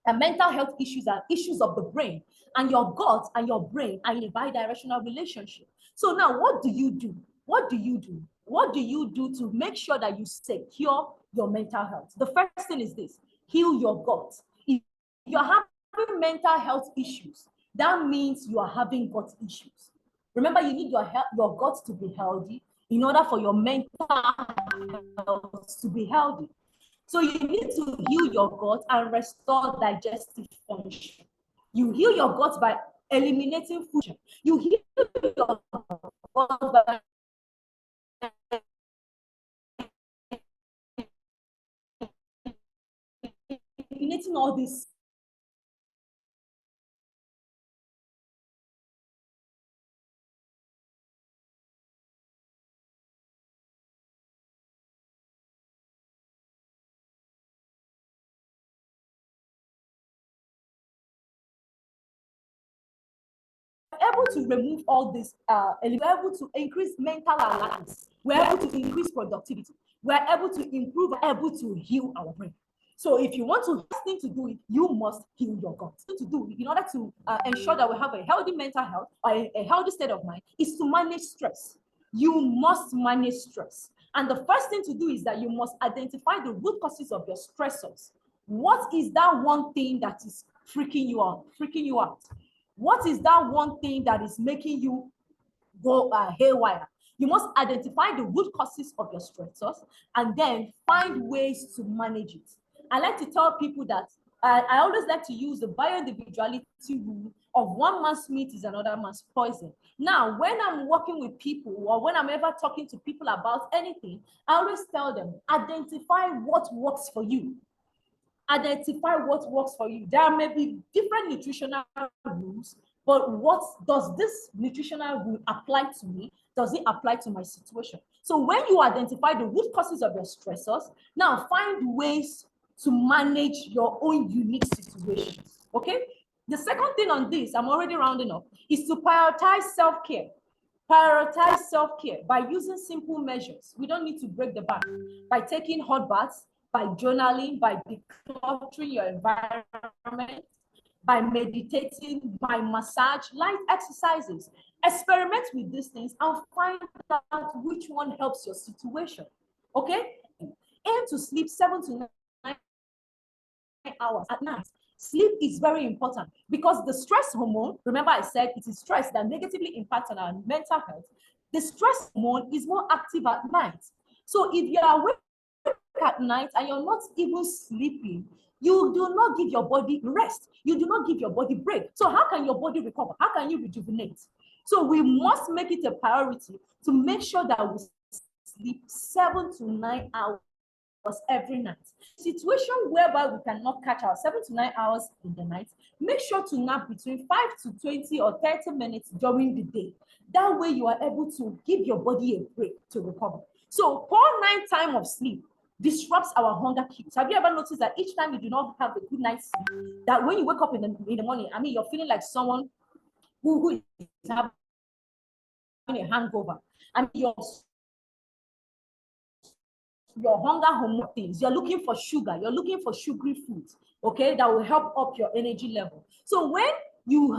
mental health issues are issues of the brain, and your gut and your brain are in a bi-directional relationship. So now what do you do? What do you do? What do you do to make sure that you secure your mental health? The first thing is this: heal your gut. If you're having mental health issues, that means you are having gut issues. Remember, you need your gut to be healthy in order for your mental health to be healthy. So you need to heal your gut and restore digestive function. You heal your gut by eliminating food. You heal your gut by eliminating all this. Able to remove all this, we're able to increase mental alertness, we're able to increase productivity, we're able to improve, we're able to heal our brain. So if you want to thing to do it, you must heal your gut. To do in order to ensure that we have a healthy mental health or a healthy state of mind is to manage stress. You must manage stress. And the first thing to do is that you must identify the root causes of your stressors. What is that one thing that is freaking you out? What is that one thing that is making you go haywire? You must identify the root causes of your stressors and then find ways to manage it. I like to tell people that I always like to use the bioindividuality rule of one man's meat is another man's poison. Now, when I'm working with people or when I'm ever talking to people about anything, I always tell them, identify what works for you. Identify what works for you. There may be different nutritional rules, but what does this nutritional rule apply to me? Does it apply to my situation? So when you identify the root causes of your stressors, now find ways to manage your own unique situations, okay? The second thing on this, I'm already rounding up, is to prioritize self-care. Prioritize self-care by using simple measures. We don't need to break the bank. By taking hot baths, by journaling, by decluttering your environment, by meditating, by massage, light exercises. Experiment with these things and find out which one helps your situation, okay? Aim to sleep 7 to 9 hours at night. Sleep is very important because the stress hormone, remember I said it is stress that negatively impacts on our mental health. The stress hormone is more active at night. So if you are awake at night and you're not even sleeping, you do not give your body rest. You do not give your body break. So how can your body recover? How can you rejuvenate? So we must make it a priority to make sure that we sleep 7 to 9 hours every night. Situation whereby we cannot catch our 7 to 9 hours in the night, make sure to nap between 5 to 20 or 30 minutes during the day. That way you are able to give your body a break to recover. So poor night time of sleep disrupts our hunger cues. Have you ever noticed that each time you do not have a good night's sleep, that when you wake up in the morning, I mean, you're feeling like someone who is having a hangover. I mean, your hunger hormone things, you're looking for sugar, you're looking for sugary foods, okay, that will help up your energy level. So when you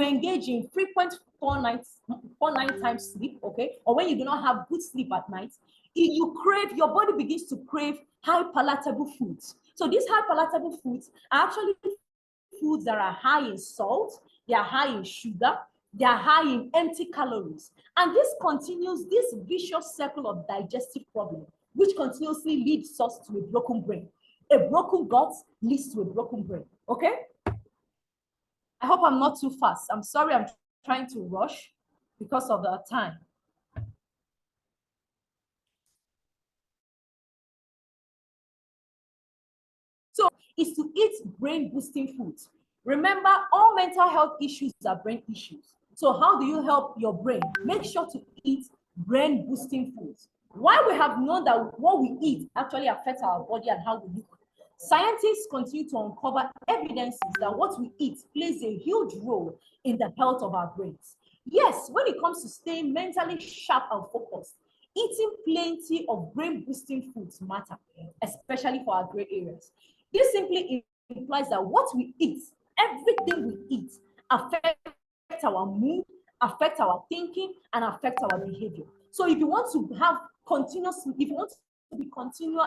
engage in frequent poor nighttime sleep, okay, or when you do not have good sleep at night, your body begins to crave high palatable foods. So these high palatable foods are actually foods that are high in salt, they are high in sugar, they are high in empty calories. And this continues this vicious circle of digestive problems, which continuously leads us to a broken brain. A broken gut leads to a broken brain, okay? I hope I'm not too fast. I'm sorry, I'm trying to rush because of the time. So is to eat brain boosting foods. Remember, all mental health issues are brain issues. So how do you help your brain? Make sure to eat brain boosting foods. Why we have known that what we eat actually affects our body and how we look. Scientists continue to uncover evidences that what we eat plays a huge role in the health of our brains. Yes, when it comes to staying mentally sharp and focused, eating plenty of brain boosting foods matter, especially for our gray areas. This simply implies that what we eat, everything we eat, affects our mood, affects our thinking, and affects our behavior. So if you want to have continuous, if you want to be continual,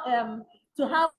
to have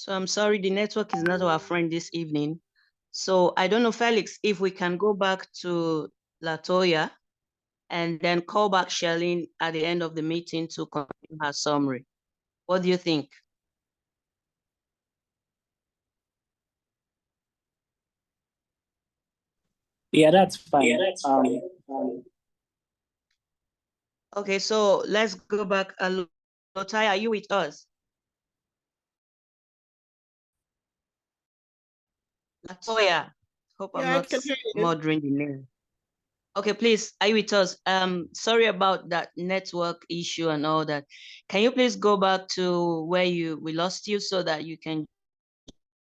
So I'm sorry, the network is not our friend this evening. So I don't know, Felix, if we can go back to Latoya and then call back Shirley at the end of the meeting to continue her summary. What do you think? Yeah, that's fine. Okay, so let's go back. Latoya, are you with us? Latoya, hope I'm not murdering the name. Okay, please, are you with us? Sorry about that network issue and all that. Can you please go back to where we lost you so that you can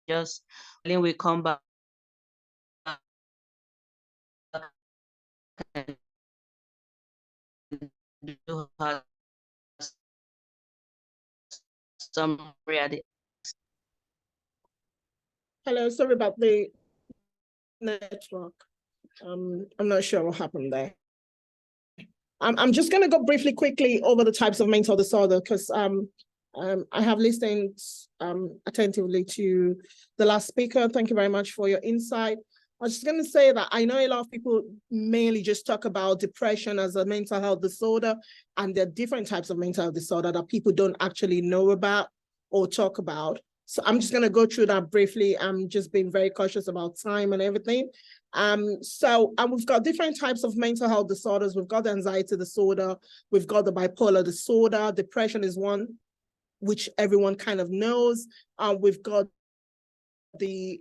just, then we come back and do her summary at the. Hello, sorry about the network. I'm not sure what happened there. I'm just going to go briefly, quickly over the types of mental disorder because I have listened attentively to the last speaker. Thank you very much for your insight. I was just going to say that I know a lot of people mainly just talk about depression as a mental health disorder, and there are different types of mental health disorder that people don't actually know about or talk about. So I'm just going to go through that briefly. I'm just being very cautious about time and everything. We've got different types of mental health disorders. We've got the anxiety disorder. We've got the bipolar disorder. Depression is one which everyone kind of knows. We've got the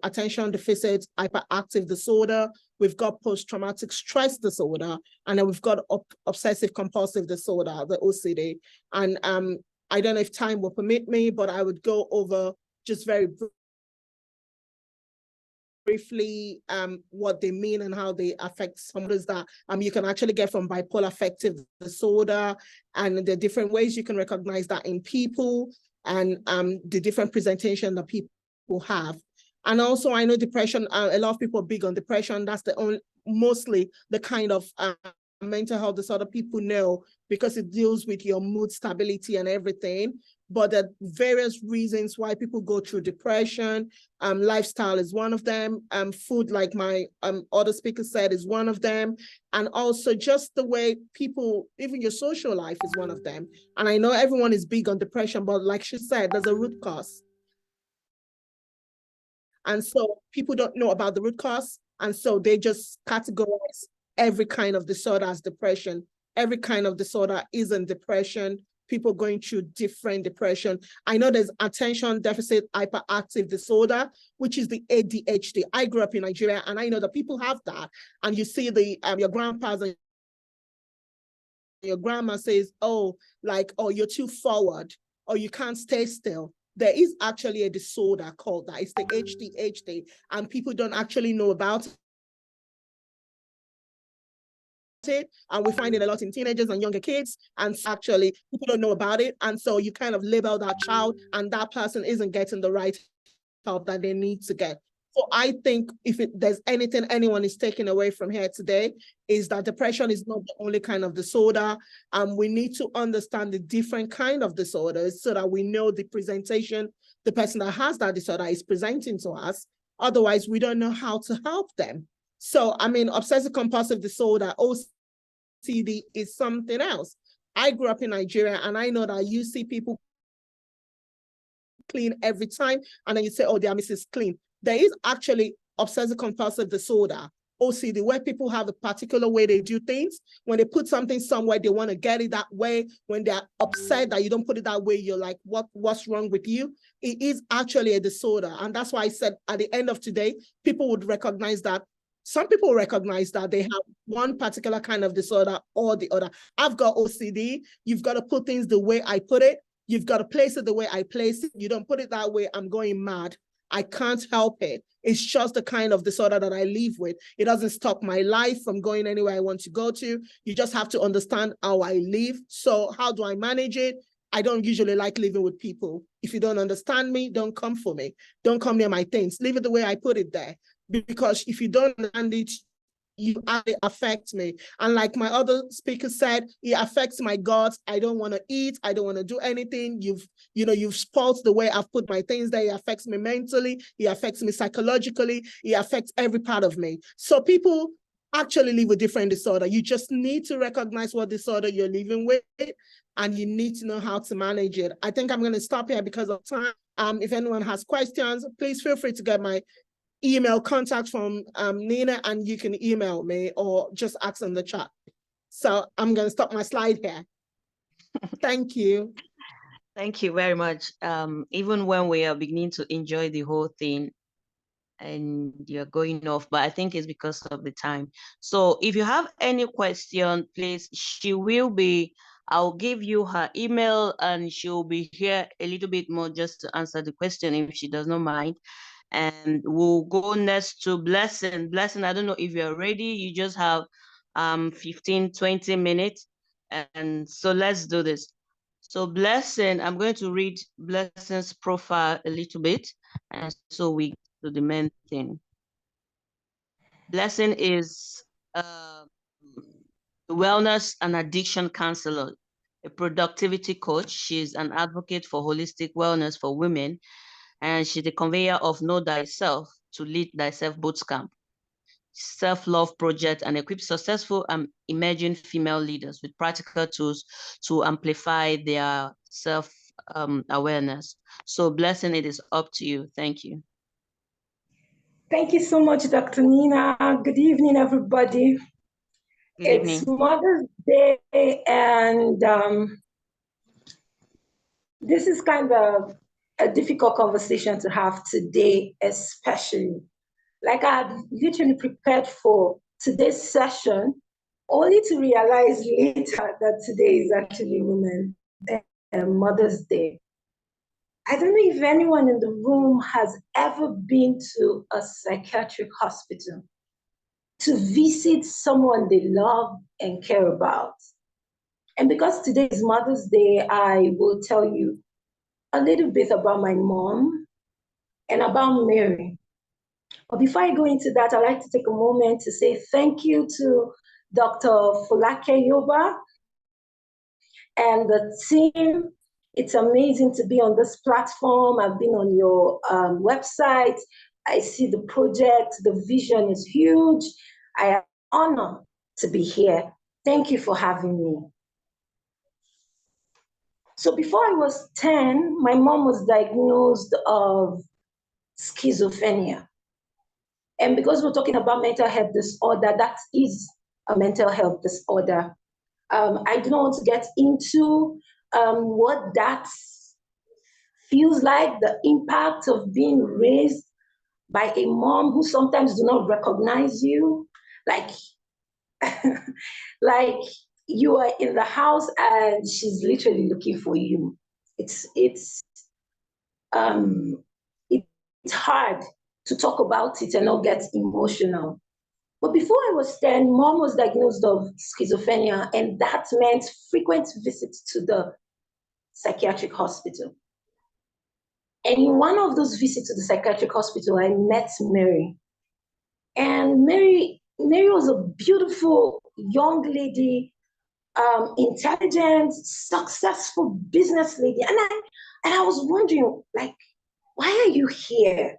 attention deficit hyperactive disorder. We've got post-traumatic stress disorder, and then we've got obsessive compulsive disorder, the OCD. And I don't know if time will permit me, but I would go over just very briefly what they mean and how they affect some others that you can actually get from bipolar affective disorder, and the different ways you can recognize that in people, and the different presentation that people have. And also, I know depression, a lot of people are big on depression. That's mostly the kind of mental health disorder people know because it deals with your mood stability and everything. But there are various reasons why people go through depression. Lifestyle is one of them. Food, like my other speaker said, is one of them. And also just the way people, even your social life is one of them. And I know everyone is big on depression, but like she said, there's a root cause. And so people don't know about the root cause. And so they just categorize every kind of disorder as depression. Every kind of disorder isn't depression. People going through different depression. I know there's attention deficit hyperactive disorder, which is the ADHD. I grew up in Nigeria, and I know that people have that. And you see your grandpas and your grandma says, oh, you're too forward, or you can't stay still. There is actually a disorder called that. It's the ADHD, and people don't actually know about it. And we find it a lot in teenagers and younger kids. And actually, people don't know about it. And so you kind of label that child, and that person isn't getting the right help that they need to get. So I think if there's anything anyone is taking away from here today, is that depression is not the only kind of disorder. We need to understand the different kind of disorders so that we know the presentation the person that has that disorder is presenting to us. Otherwise, we don't know how to help them. So, obsessive compulsive disorder, OCD, is something else. I grew up in Nigeria, and I know that you see people clean every time, and then you say, oh, they are Mrs. Clean. There is actually obsessive compulsive disorder, OCD, where people have a particular way they do things. When they put something somewhere, they want to get it that way. When they're upset that you don't put it that way, you're like, what's wrong with you? It is actually a disorder. And that's why I said at the end of today, people would recognize that. Some people recognize that they have one particular kind of disorder or the other. I've got OCD. You've got to put things the way I put it. You've got to place it the way I place it. You don't put it that way, I'm going mad. I can't help it. It's just the kind of disorder that I live with. It doesn't stop my life from going anywhere I want to go to. You just have to understand how I live. So how do I manage it? I don't usually like living with people. If you don't understand me, don't come for me. Don't come near my things. Leave it the way I put it there. Because if you don't understand it, it affects me. And like my other speaker said, it affects my guts. I don't want to eat. I don't want to do anything. You've spoiled the way I've put my things there. It affects me mentally. It affects me psychologically. It affects every part of me. So people actually live with different disorder. You just need to recognize what disorder you're living with, and you need to know how to manage it. I think I'm going to stop here because of time. If anyone has questions, please feel free to get my email contact from Nina, and you can email me or just ask in the chat. So I'm going to stop my slide here. Thank you. Thank you very much. Even when we are beginning to enjoy the whole thing and you're going off, but I think it's because of the time. So if you have any question, please, I'll give you her email, and she'll be here a little bit more just to answer the question if she does not mind. And we'll go next to Blessing. Blessing, I don't know if you're ready. You just have 15-20 minutes. And so let's do this. So Blessing, I'm going to read Blessing's profile a little bit. And so we go to the main thing. Blessing is a wellness and addiction counselor, a productivity coach. She's an advocate for holistic wellness for women, and she's the conveyor of Know Thyself to Lead Thyself Bootcamp, self-love project, and equip successful and emerging female leaders with practical tools to amplify their self-awareness. So Blessing, it is up to you. Thank you. Thank you so much, Dr. Nina. Good evening, everybody. Good evening. It's Mother's Day, and this is kind of a difficult conversation to have today, especially. Like I had literally prepared for today's session, only to realize later that today is actually Mother's Day. I don't know if anyone in the room has ever been to a psychiatric hospital to visit someone they love and care about. And because today is Mother's Day, I will tell you a little bit about my mom and about Mary. But before I go into that, I'd like to take a moment to say thank you to Dr. Folake Yobah and the team. It's amazing to be on this platform. I've been on your website. I see the project, the vision is huge. I am honored to be here. Thank you for having me. So before I was 10, my mom was diagnosed of schizophrenia. And because we're talking about mental health disorder, that is a mental health disorder. I do not want to get into what that feels like, the impact of being raised by a mom who sometimes do not recognize you, like, like you are in the house and she's literally looking for you. It's hard to talk about it and not get emotional. But before I was 10, mom was diagnosed of schizophrenia, and that meant frequent visits to the psychiatric hospital. And in one of those visits to the psychiatric hospital, I met Mary. And Mary was a beautiful young lady, intelligent, successful business lady. And I was wondering, like, why are you here?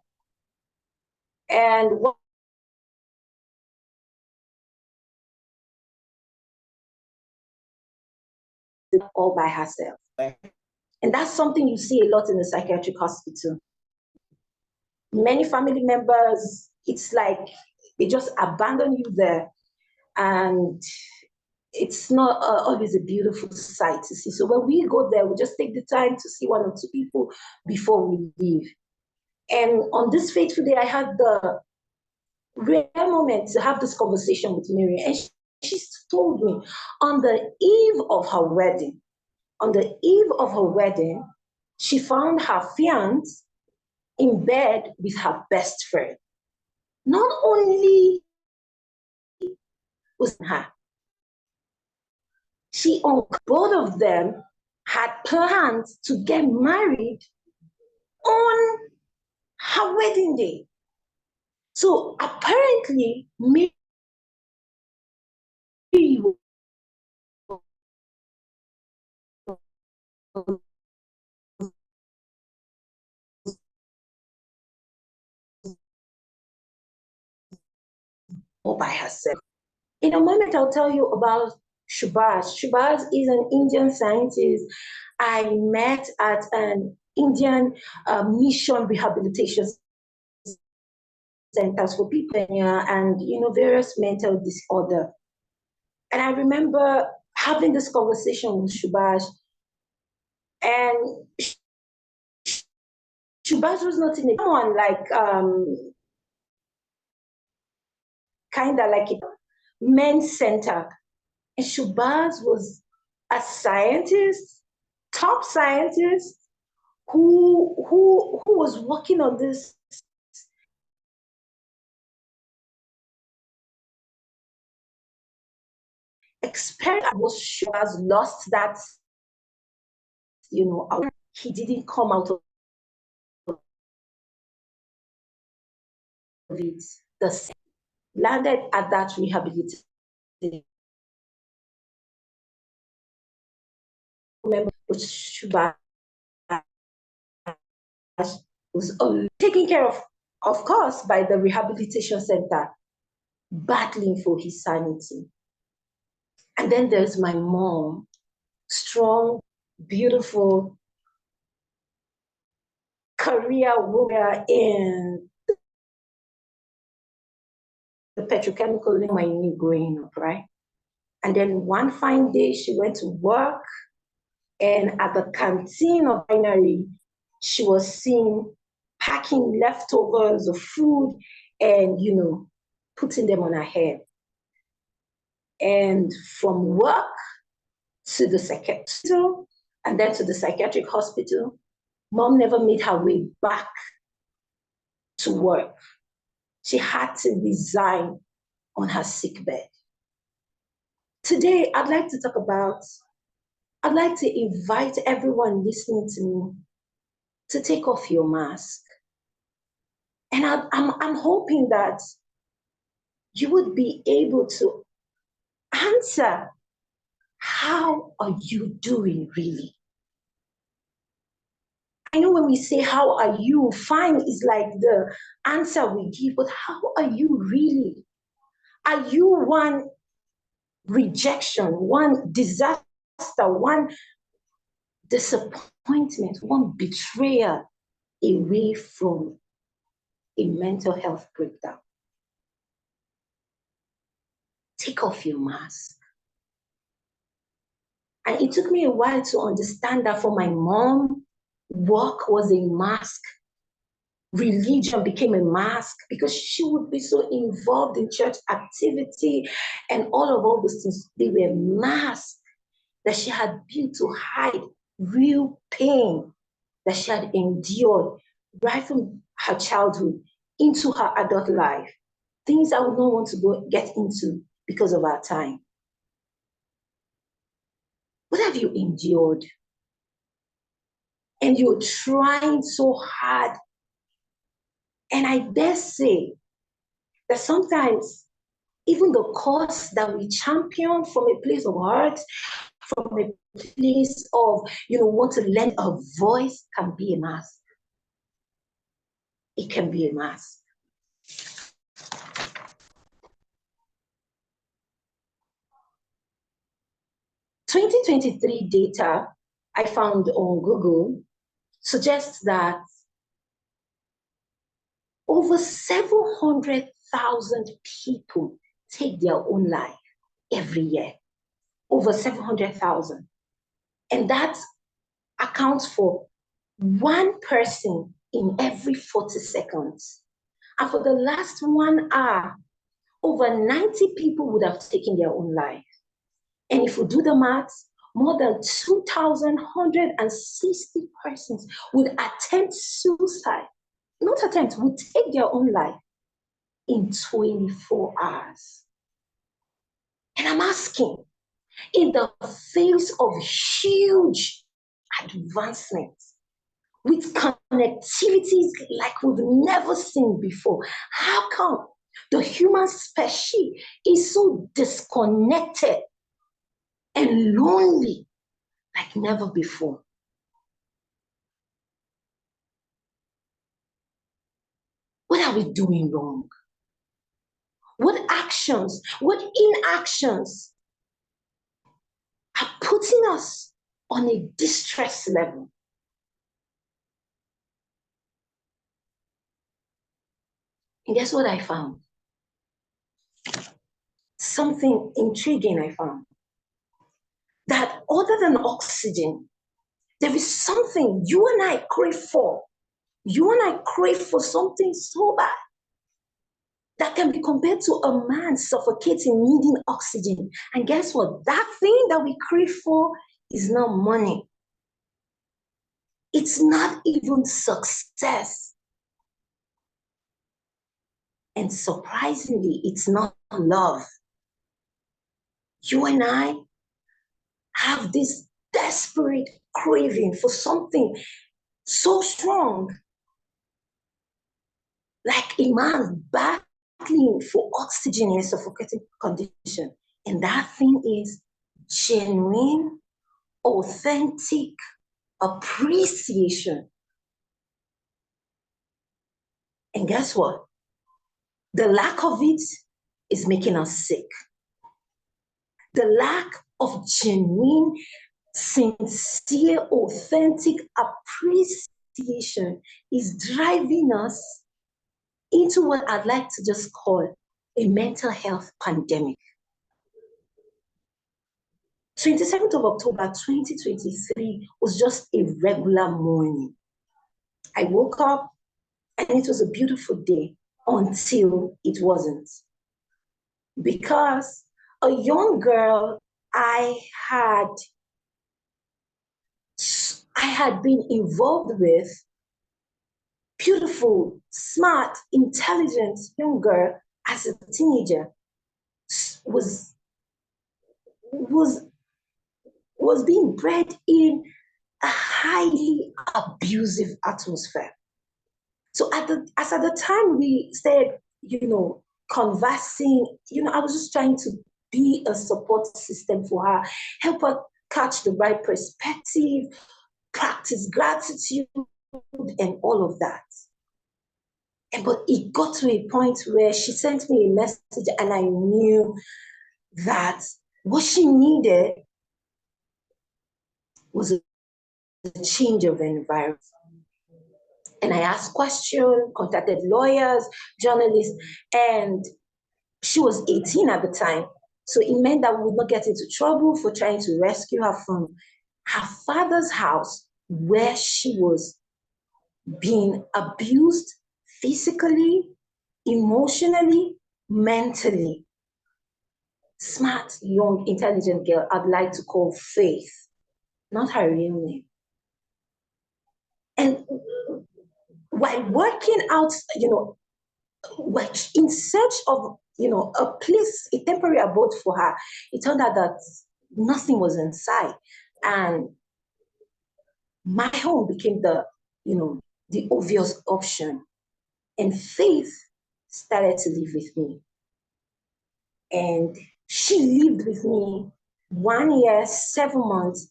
And what all by herself. And that's something you see a lot in the psychiatric hospital. Many family members, it's like they just abandon you there. And it's not always a beautiful sight to see. So when we go there, we just take the time to see one or two people before we leave. And on this fateful day, I had the rare moment to have this conversation with Mary. And she told me on the eve of her wedding, she found her fiancé in bed with her best friend. Not only was her, both of them had plans to get married on her wedding day. So apparently, Mary all by herself. In a moment, I'll tell you about Shubhas. Shubhas is an Indian scientist I met at an Indian mission rehabilitation centers for people and various mental disorder. And I remember having this conversation with Shubhas, and Shubhas was not in someone like kind of like a men's center. And Shubhas was a scientist, top scientist, who was working on this experiment. Was Shubhas lost that, he didn't come out of it. The landed at that rehabilitation member was taken care of course, by the rehabilitation center, battling for his sanity. And then there's my mom, strong, beautiful, career woman in the petrochemical in my new growing up, right? And then one fine day she went to work, and at the canteen of binary, she was seen packing leftovers of food and, you know, putting them on her head. And from work to the psychiatric hospital, and then to the psychiatric hospital, mom never made her way back to work. She had to resign on her sickbed. Today, I'd like to invite everyone listening to me to take off your mask. And I'm hoping that you would be able to answer, how are you doing really? I know when we say, how are you, fine is like the answer we give, but how are you really? Are you one rejection, one disaster, one disappointment, one betrayal away from a mental health breakdown? Take off your mask. And it took me a while to understand that for my mom, work was a mask. Religion became a mask because she would be so involved in church activity and all those things. They were masks that she had built to hide real pain that she had endured right from her childhood into her adult life. Things I would not want to get into because of our time. What have you endured? And you're trying so hard. And I dare say that sometimes even the cause that we champion from a place of heart, from a place of, want to lend a voice, can be a mask. It can be a mask. (2023) data I found on Google suggests that over 700,000 people take their own life every year. Over 700,000. And that accounts for one person in every 40 seconds. And for the last 1 hour, over 90 people would have taken their own life. And if we do the maths, more than 2,160 persons would attempt suicide. Not attempt, would take their own life in 24 hours. And I'm asking, in the face of huge advancements, with connectivities like we've never seen before, how come the human species is so disconnected and lonely like never before? What are we doing wrong? What actions, what inactions are putting us on a distress level? And guess what I found? Something intriguing I found. That other than oxygen, there is something you and I crave for. You and I crave for something so bad that can be compared to a man suffocating, needing oxygen. And guess what? That thing that we crave for is not money. It's not even success. And surprisingly, it's not love. You and I have this desperate craving for something so strong, like a man battling for oxygen in a suffocating condition. And that thing is genuine, authentic appreciation. And guess what? The lack of it is making us sick. The lack of genuine, sincere, authentic appreciation is driving us into what I'd like to just call a mental health pandemic. 27th of October 2023 was just a regular morning. I woke up and it was a beautiful day until it wasn't. Because a young girl I had been involved with, beautiful, smart, intelligent young girl as a teenager, was being bred in a highly abusive atmosphere. So at the time we started, conversing, I was just trying to be a support system for her, help her catch the right perspective, practice gratitude, and all of that. But it got to a point where she sent me a message and I knew that what she needed was a change of environment. And I asked questions, contacted lawyers, journalists, and she was 18 at the time. So it meant that we would not get into trouble for trying to rescue her from her father's house, where she was being abused physically, emotionally, mentally. Smart, young, intelligent girl I'd like to call Faith, not her real name. And while working out, in search of, a place, a temporary abode for her, it turned out that nothing was in sight. And my home became the obvious option. And Faith started to live with me. And she lived with me 1 year, 7 months.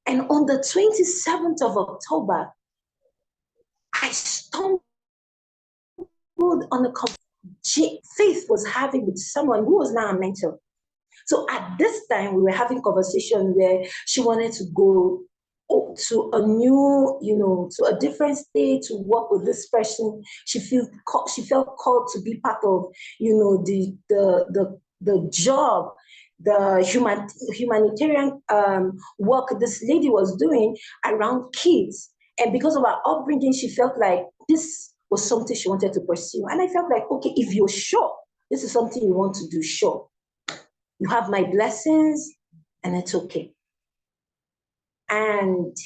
And on the 27th of October, I stumbled on a conversation Faith was having with someone who was now a mentor. So at this time, we were having conversation where she wanted to go to a new, to a different state to work with this person. She felt called to be part of, the job, the humanitarian work this lady was doing around kids. And because of her upbringing, she felt like this was something she wanted to pursue. And I felt like, okay, if you're sure this is something you want to do, sure. You have my blessings, and it's okay. And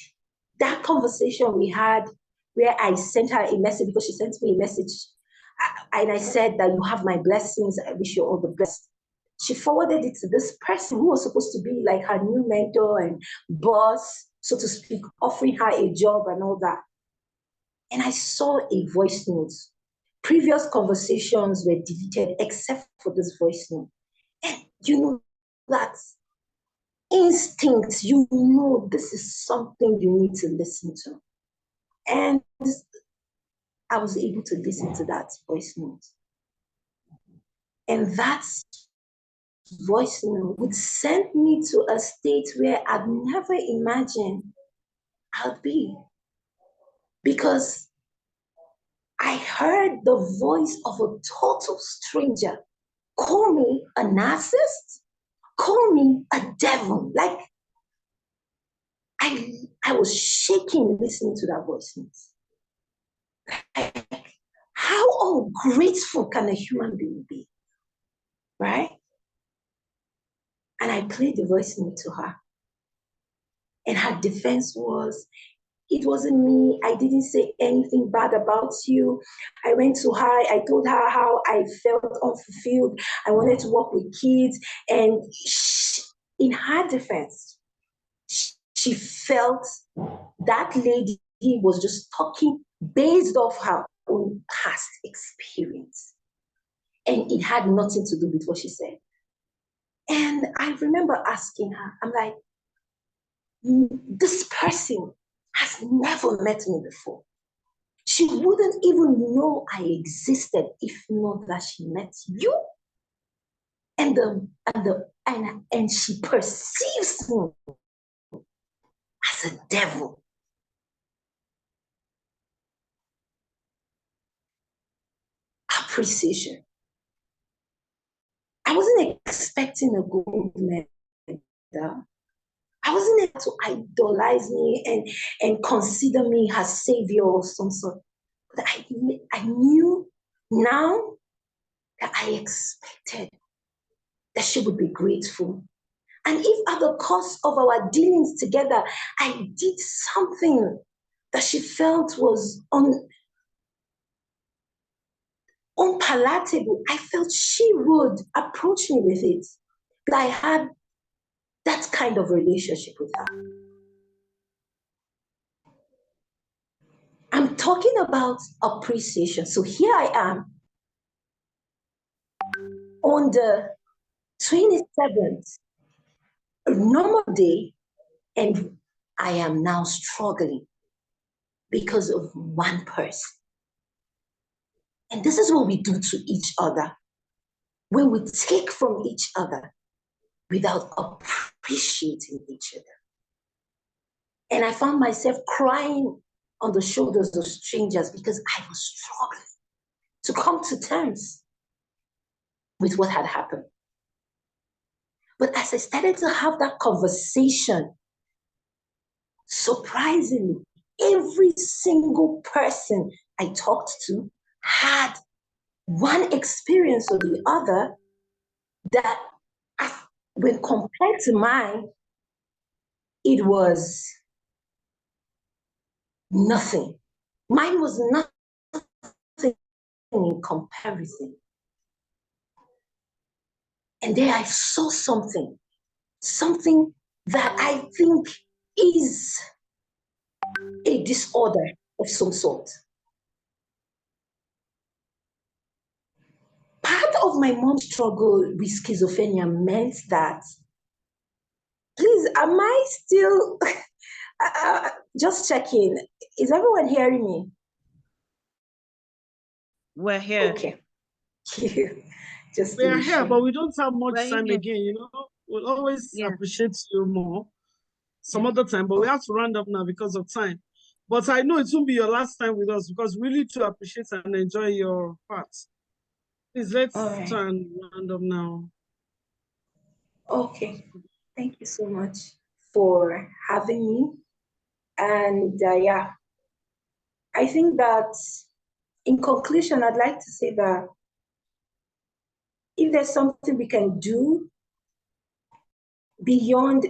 that conversation we had, where I sent her a message because she sent me a message, and I said that you have my blessings, I wish you all the best. She forwarded it to this person who was supposed to be like her new mentor and boss, so to speak, offering her a job and all that. And I saw a voice note. Previous conversations were deleted except for this voice note. And that instinct, this is something you need to listen to. And I was able to listen to that voice note. And that voice note would send me to a state where I'd never imagined I'd be. Because I heard the voice of a total stranger call me a narcissist, call me a devil. Like, I was shaking listening to that voice. Like, how ungrateful can a human being be, right? And I played the voice note to her. And her defense was, it wasn't me. I didn't say anything bad about you. I went to her. I told her how I felt unfulfilled. I wanted to work with kids. And in her defense, she felt that lady was just talking based off her own past experience. And it had nothing to do with what she said. And I remember asking her, I'm like, this person has never met me before. She wouldn't even know I existed if not that she met you. And she perceives me as a devil. Appreciation. I wasn't expecting a gold medal. I wasn't able to idolize me and consider me her savior of some sort. But I knew now that I expected that she would be grateful. And if at the cost of our dealings together, I did something that she felt was unpalatable, I felt she would approach me with it. But I had that kind of relationship with her. I'm talking about appreciation. So here I am on the 27th, a normal day, and I am now struggling because of one person. And this is what we do to each other when we take from each other without appreciating each other. And I found myself crying on the shoulders of strangers because I was struggling to come to terms with what had happened. But as I started to have that conversation, surprisingly, every single person I talked to had one experience or the other that, when compared to mine, it was nothing. Mine was nothing in comparison. And there I saw something that I think is a disorder of some sort. Part of my mom's struggle with schizophrenia meant that, please, am I still, just checking, is everyone hearing me? We're here. Okay. We're here, but we don't have much time here. again, you know. We'll always appreciate you more some other time, but we have to round up now because of time. But I know it won't be your last time with us because we really do appreciate and enjoy your part. Please, let's try and round up now. Okay. Thank you so much for having me. And yeah, I think that in conclusion, I'd like to say that if there's something we can do beyond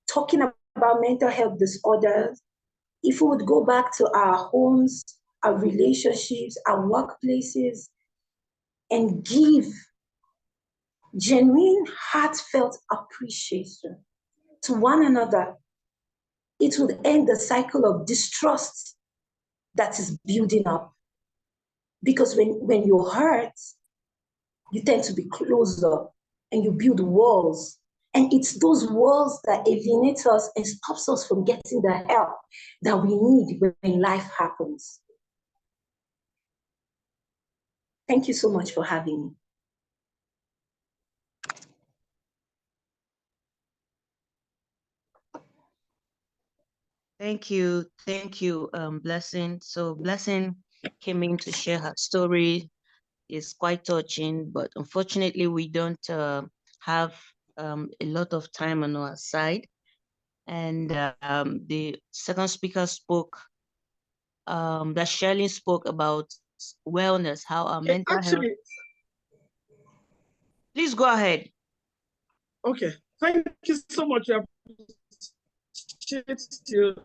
talking about mental health disorders, if we would go back to our homes, our relationships, our workplaces, and give genuine, heartfelt appreciation to one another, it would end the cycle of distrust that is building up. Because when you're hurt, you tend to be closer and you build walls. And it's those walls that alienate us and stops us from getting the help that we need when life happens. Thank you so much for having me. Thank you, Blessing. So Blessing came in to share her story. It's quite touching, but unfortunately we don't have a lot of time on our side. And the second speaker spoke, that Shirley spoke about wellness, how our mental health. Please go ahead. Okay, thank you so much. I appreciate you.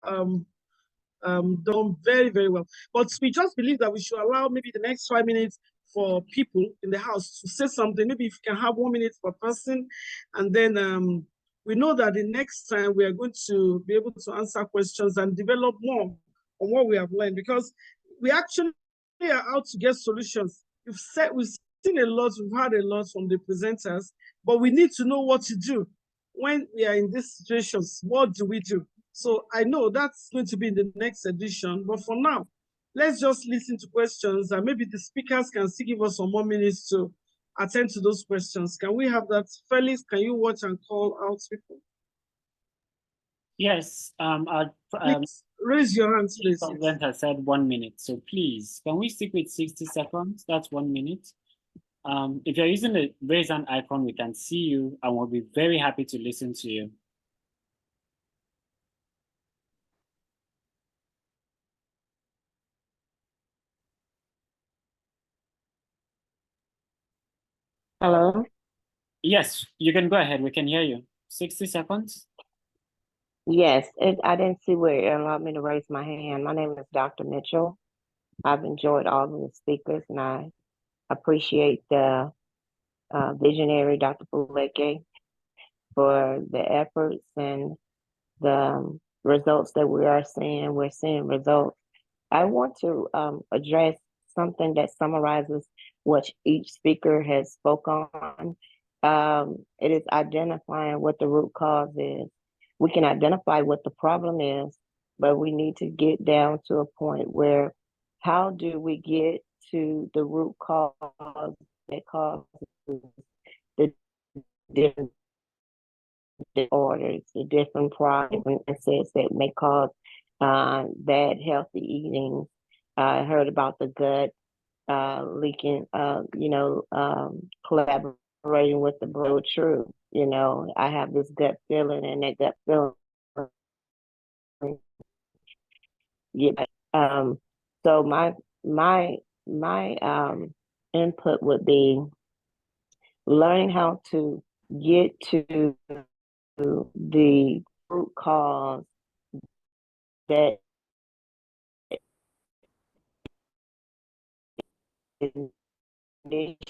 Done very, very well. But we just believe that we should allow maybe the next 5 minutes for people in the house to say something. Maybe if you can have 1 minute per person, and then we know that the next time we are going to be able to answer questions and develop more on what we have learned, because we actually are out to get solutions we've seen a lot, we've heard a lot from the presenters, but we need to know what to do when we are in these situations. What do we do? So I know that's going to be in the next edition, but for now, let's just listen to questions, and maybe the speakers can still give us some more minutes to attend to those questions. Can we have that? Felix, can you watch and call out people? Yes, raise your hands, please. The president has said 1 minute, so please, can we stick with 60 seconds? That's 1 minute. If you're using the raise hand icon, we can see you, and we'll be very happy to listen to you. Hello? Yes, you can go ahead. We can hear you. 60 seconds. Yes, I didn't see where it allowed me to raise my hand. My name is Dr. Mitchell. I've enjoyed all of the speakers, and I appreciate the visionary, Dr. Folake, for the efforts and the results that we are seeing. We're seeing results. I want to address something that summarizes what each speaker has spoke on. It is identifying what the root cause is. We can identify what the problem is, but we need to get down to a point where how do we get to the root cause that causes the different disorders, the different problems that may cause bad healthy eating. I heard about the gut leaking, collaborating with the brain. True, I have this gut feeling, and that gut feeling. So my input would be learning how to get to the root cause that is initiating.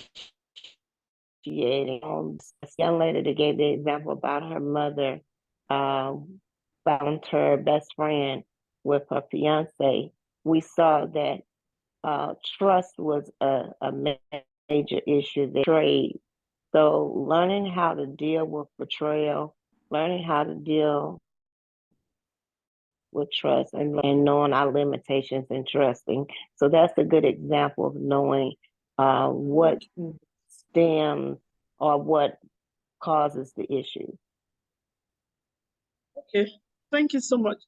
This young lady that gave the example about her mother found her best friend with her fiance. We saw that trust was a major issue there. Trade. So learning how to deal with betrayal, learning how to deal with trust, and knowing our limitations and trusting. So that's a good example of knowing what stems or what causes the issue. Okay, thank you so much.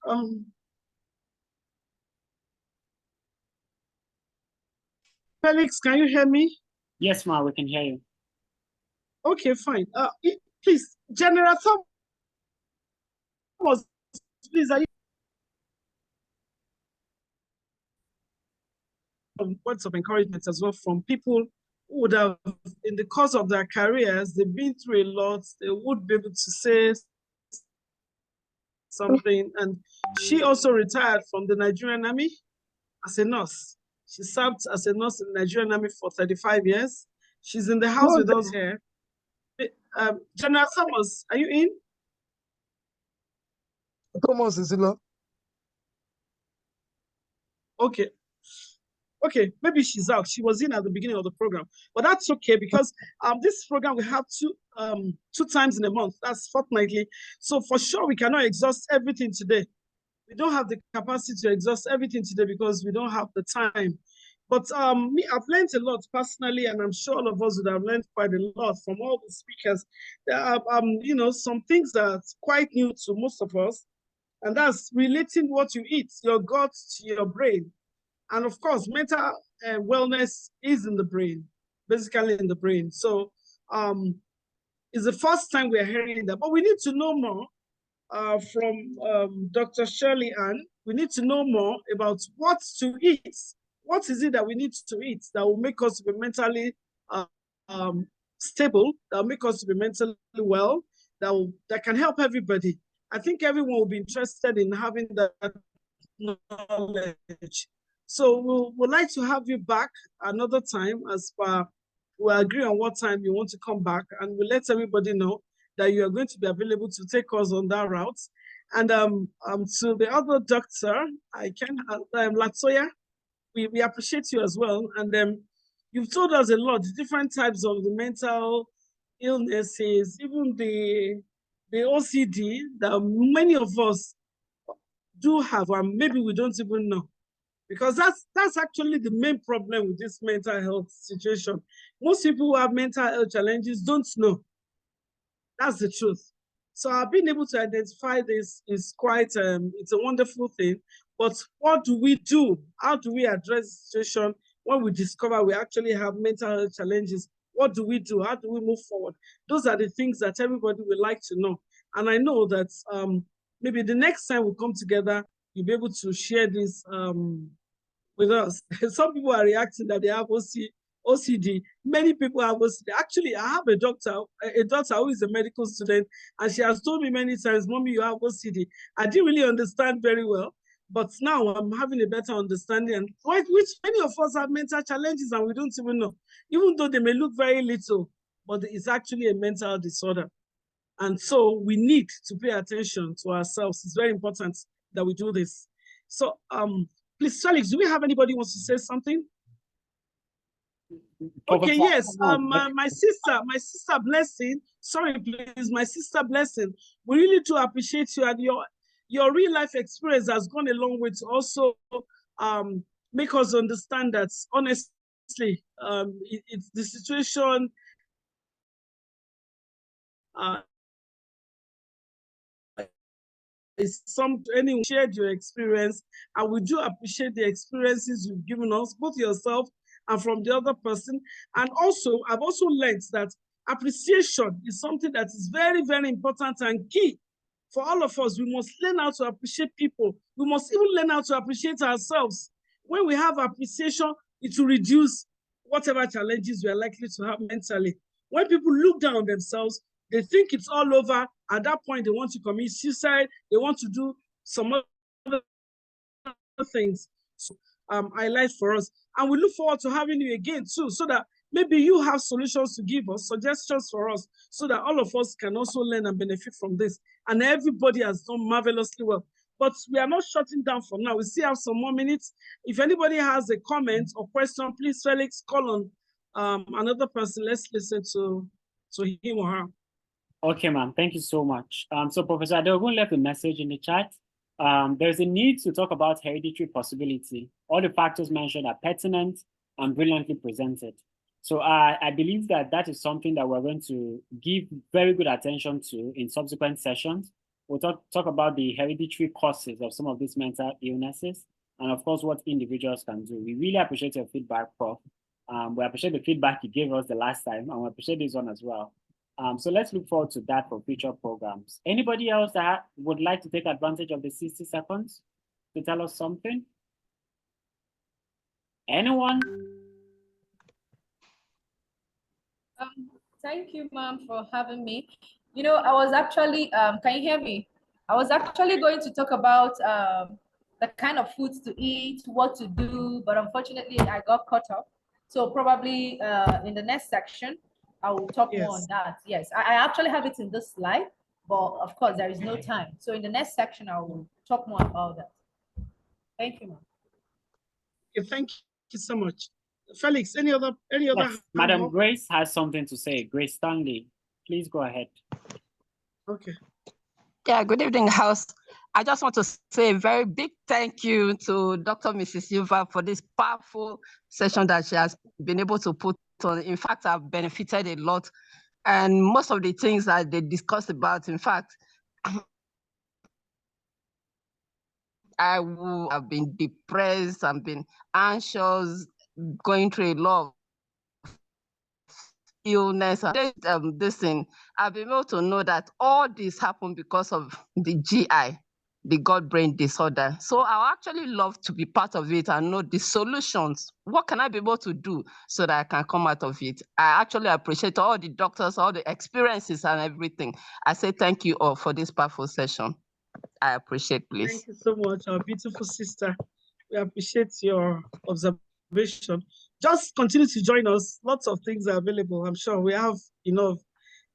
Felix, can you hear me? Yes, Ma, we can hear you. Okay, fine. Please, General Thomas, please, are you words of encouragement as well from people who would have, in the course of their careers, they've been through a lot, they would be able to say something. And she also retired from the Nigerian Army as a nurse. She served as a nurse in the Nigerian Army for 35 years. She's in the house with us here. General Thomas, are you in? Thomas is in. Okay. Okay, maybe she's out. She was in at the beginning of the program, but that's okay because this program we have two times in a month. That's fortnightly. So for sure we cannot exhaust everything today. We don't have the capacity to exhaust everything today because we don't have the time. But me, I've learned a lot personally, and I'm sure all of us would have learned quite a lot from all the speakers. There are, some things that are quite new to most of us, and that's relating what you eat, your gut to your brain. And of course, mental wellness is in the brain, basically in the brain. So it's the first time we're hearing that, but we need to know more from Dr. Shirley-Ann. We need to know more about what to eat. What is it that we need to eat that will make us be mentally stable, that will make us be mentally well, that can help everybody? I think everyone will be interested in having that knowledge. So we'd like to have you back another time as per we'll agree on what time you want to come back, and we'll let everybody know that you are going to be available to take us on that route. And to the other doctor, Latoya, we appreciate you as well. And You've told us a lot, different types of the mental illnesses, even the OCD that many of us do have, and maybe we don't even know. Because that's actually the main problem with this mental health situation. Most people who have mental health challenges don't know. That's the truth. So being able to identify this is quite, it's a wonderful thing. But what do we do? How do we address the situation when we discover we actually have mental health challenges? What do we do? How do we move forward? Those are the things that everybody would like to know. And I know that maybe the next time we come together, you'll be able to share this with us. Some people are reacting that they have OCD. Many people have OCD. Actually, I have a daughter who is a medical student, and she has told me many times, "Mommy, you have OCD." I didn't really understand very well, but now I'm having a better understanding. And which many of us have mental challenges and we don't even know, even though they may look very little, but it's actually a mental disorder. And so we need to pay attention to ourselves. It's very important that we do this. So please, Felix, do we have anybody who wants to say something? Okay, yes. My sister Blessing. Sorry, please, my sister Blessing. We really do appreciate you, and your real life experience has gone a long way to also make us understand that honestly, it's the situation. Anyone shared your experience, and we do appreciate the experiences you've given us, both yourself and from the other person. And also, I've also learned that appreciation is something that is very, very important and key for all of us. We must learn how to appreciate people. We must even learn how to appreciate ourselves. When we have appreciation, it will reduce whatever challenges we are likely to have mentally. When people look down on themselves, they think it's all over. At that point, they want to commit suicide. They want to do some other things. So, highlight for us. And we look forward to having you again too, so that maybe you have solutions to give us, suggestions for us, so that all of us can also learn and benefit from this. And everybody has done marvelously well. But we are not shutting down for now. We still have some more minutes. If anybody has a comment or question, please, Felix, call on another person. Let's listen to him or her. Okay, ma'am. Thank you so much. So Professor Adeogun left a message in the chat. There's a need to talk about hereditary possibility. All the factors mentioned are pertinent and brilliantly presented. So I believe that is something that we're going to give very good attention to in subsequent sessions. We'll talk about the hereditary causes of some of these mental illnesses, and of course, what individuals can do. We really appreciate your feedback, Prof. We appreciate the feedback you gave us the last time, and we appreciate this one as well. So let's look forward to that for future programs. Anybody else that would like to take advantage of the 60 seconds to tell us something? Anyone? Thank you, ma'am, for having me. You know, I was actually, can you hear me? I was actually going to talk about the kind of foods to eat, what to do, but unfortunately I got caught up. So probably in the next section, I will talk more on that. Yes, I actually have it in this slide, but of course there is no time. So in the next section, I will talk more about that. Thank you, ma'am. Okay, thank you so much. Felix, any other? Yes, Madam Grace has something to say. Grace Stanley, please go ahead. Okay. Yeah, good evening, House. I just want to say a very big thank you to Dr. Mrs. Yobah for this powerful session that she has been able to put on. In fact, I've benefited a lot. And most of the things that they discussed about, in fact, I would have been depressed, I've been anxious, going through a lot of illness. This thing, I've been able to know that all this happened because of the GI, the gut-brain disorder. So I actually love to be part of it and know the solutions. What can I be able to do so that I can come out of it? I actually appreciate all the doctors, all the experiences and everything. I say thank you all for this powerful session. I appreciate, please. Thank you so much, our beautiful sister. We appreciate your observation. Just continue to join us. Lots of things are available. I'm sure we have enough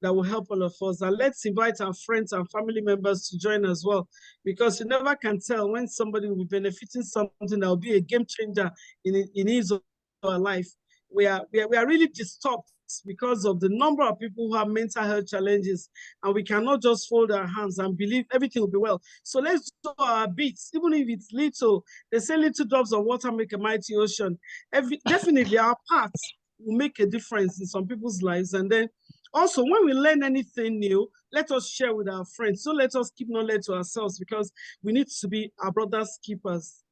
that will help all of us. And let's invite our friends and family members to join as well, because you never can tell when somebody will be benefiting something that will be a game changer in his or her life. we are really disturbed because of the number of people who have mental health challenges, and we cannot just fold our hands and believe everything will be well. So let's do our bits, even if it's little. They say little drops of water make a mighty ocean. Definitely our parts will make a difference in some people's lives. And then also, when we learn anything new, let us share with our friends. So let us keep knowledge to ourselves, because we need to be our brother's keepers.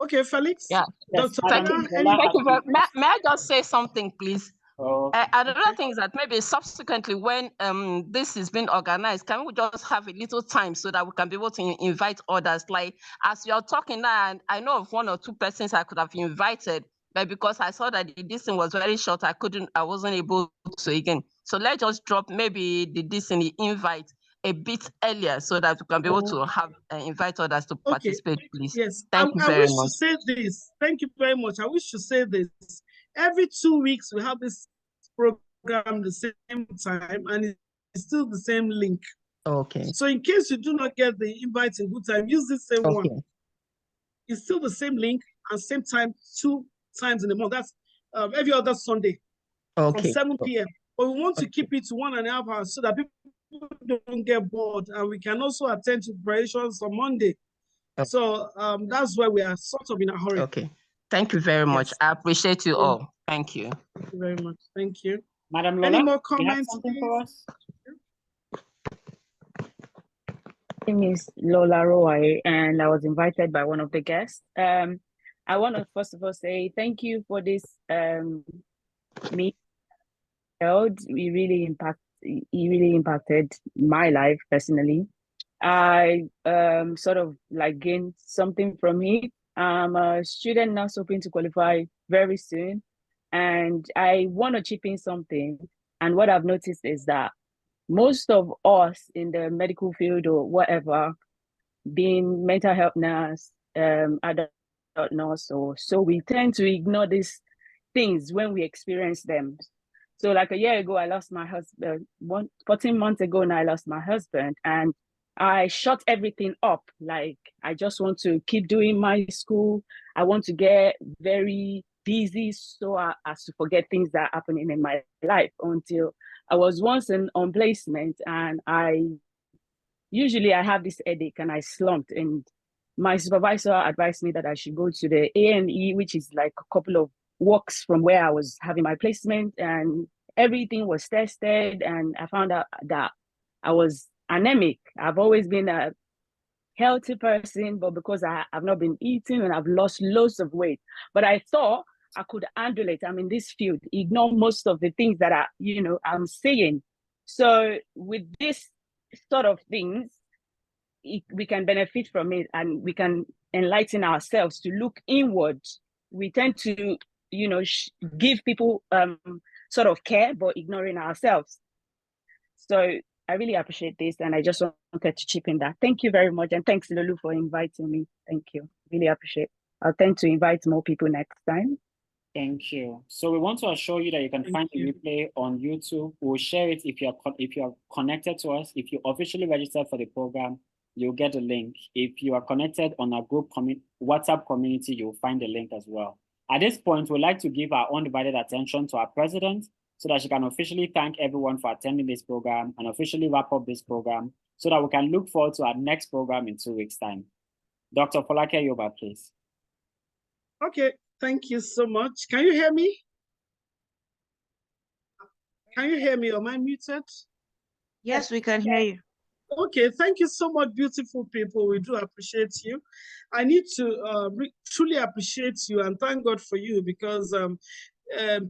Okay, Felix. Yeah. Dr. Thank you. Thank you. May I just say something, please? Another thing is that maybe subsequently, when this is being organized, can we just have a little time so that we can be able to invite others? Like, as you're talking now, and I know of 1 or 2 persons I could have invited, but because I saw that this thing was very short, I wasn't able to again. So let's just drop maybe the invite a bit earlier so that we can be able to have invite others to participate, please. Yes, Thank you very much. I wish to say this. Thank you very much. I wish to say this. Every 2 weeks, we have this program the same time, and it's still the same link. Okay. So in case you do not get the invite in good time, use the same one. It's still the same link and same time, 2 times in a month. That's every other Sunday from 7 p.m. But we want to keep it to 1.5 hours so that people don't get bored, and we can also attend to preparations on Monday. So that's why we are sort of in a hurry. Okay. Thank you very much. I appreciate you all. Thank you. Thank you very much. Thank you. Madam Lola, any more comments? For us? My name is Lola Roy, and I was invited by one of the guests. I want to first of all say thank you for this meeting. It really impacted my life personally. I sort of like gained something from it. I'm a student now, hoping to qualify very soon, and I want to chip in something. And what I've noticed is that most of us in the medical field or whatever, being mental health nurse, adult nurse, or so, we tend to ignore these things when we experience them. So like a year ago, I lost my husband. 14 months ago now, I lost my husband, and I shut everything up. Like, I just want to keep doing my school. I want to get very busy so as to forget things that are happening in my life, until I was once on placement, and I have this headache and I slumped, and my supervisor advised me that I should go to the A&E, which is like a couple of walks from where I was having my placement, and everything was tested, and I found out that I was anemic. I've always been a healthy person, but because I've not been eating and I've lost loads of weight, but I thought I could handle it. I'm in this field, ignore most of the things that I'm saying. So with this sort of things, we can benefit from it, and we can enlighten ourselves to look inward. We tend to, give people sort of care, but ignoring ourselves. So I really appreciate this, and I just wanted to chip in that. Thank you very much, and thanks, Lulu, for inviting me. Thank you. Really appreciate it. I'll tend to invite more people next time. Thank you. So we want to assure you that you can find the replay on YouTube. We'll share it if you are connected to us. If you officially registered for the program, you'll get a link. If you are connected on our group WhatsApp community, you'll find the link as well. At this point, we'd like to give our undivided attention to our president so that she can officially thank everyone for attending this program and officially wrap up this program so that we can look forward to our next program in 2 weeks' time. Dr. Folake Yobah, please. Okay, thank you so much. Can you hear me? Can you hear me? Am I muted? Yes, we can hear you. Okay, thank you so much, beautiful people. We do appreciate you. I need to truly appreciate you and thank God for you, because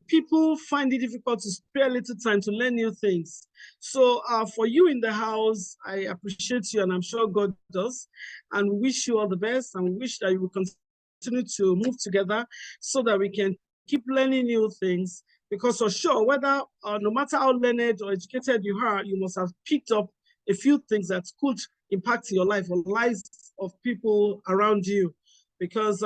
people find it difficult to spare a little time to learn new things. So for you in the house, I appreciate you, and I'm sure God does. And we wish you all the best, and we wish that you will continue to move together so that we can keep learning new things. Because for sure, whether no matter how learned or educated you are, you must have picked up a few things that could impact your life or lives of people around you. Because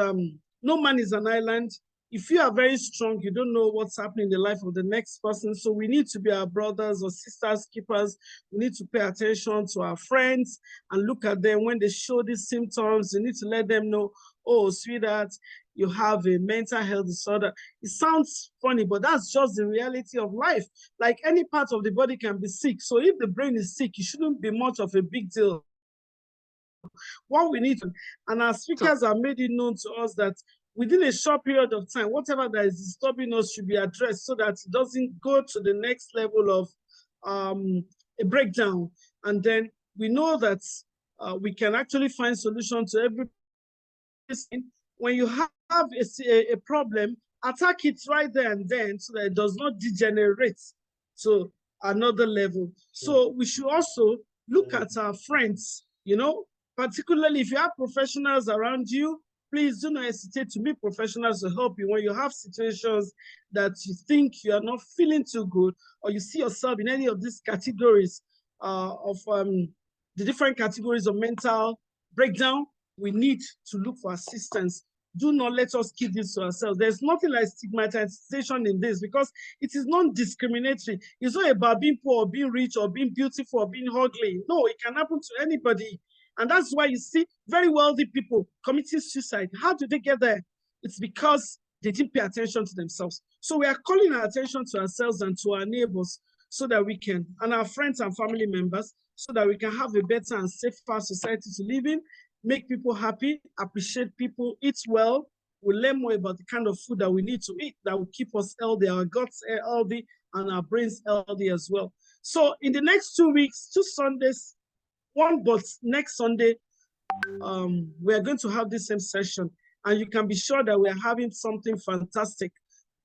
no man is an island. If you are very strong, you don't know what's happening in the life of the next person. So we need to be our brothers or sisters keepers. We need to pay attention to our friends and look at them when they show these symptoms. You need to let them know oh, sweetheart, you have a mental health disorder. It sounds funny, but that's just the reality of life. Like any part of the body can be sick. So if the brain is sick, it shouldn't be much of a big deal. What we need, and our speakers have made it known to us that within a short period of time, whatever that is disturbing us should be addressed so that it doesn't go to the next level of a breakdown. And then we know that we can actually find solutions to every. When you have a problem, attack it right there and then so that it does not degenerate to another level. So we should also look at our friends, you know, particularly if you have professionals around you, please do not hesitate to meet professionals to help you when you have situations that you think you are not feeling too good, or you see yourself in any of these categories of the different categories of mental breakdown. We need to look for assistance. Do not let us keep this to ourselves. There's nothing like stigmatization in this because it is non-discriminatory. It's not about being poor or being rich or being beautiful or being ugly. No, it can happen to anybody. And that's why you see very wealthy people committing suicide. How do they get there? It's because they didn't pay attention to themselves. So we are calling our attention to ourselves and to our neighbors so that we can, and our friends and family members, so that we can have a better and safer society to live in, make people happy, appreciate people, eat well. We'll learn more about the kind of food that we need to eat that will keep us healthy, our guts healthy, and our brains healthy as well. So in the next 2 weeks, 2 Sundays, but next Sunday, we are going to have this same session. And you can be sure that we are having something fantastic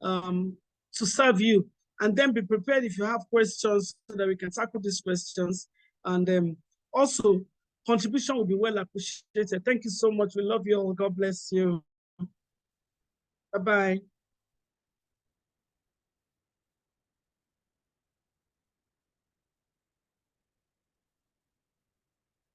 to serve you. And then be prepared if you have questions so that we can tackle these questions. And also, contribution will be well appreciated. Thank you so much. We love you all. God bless you. Bye-bye.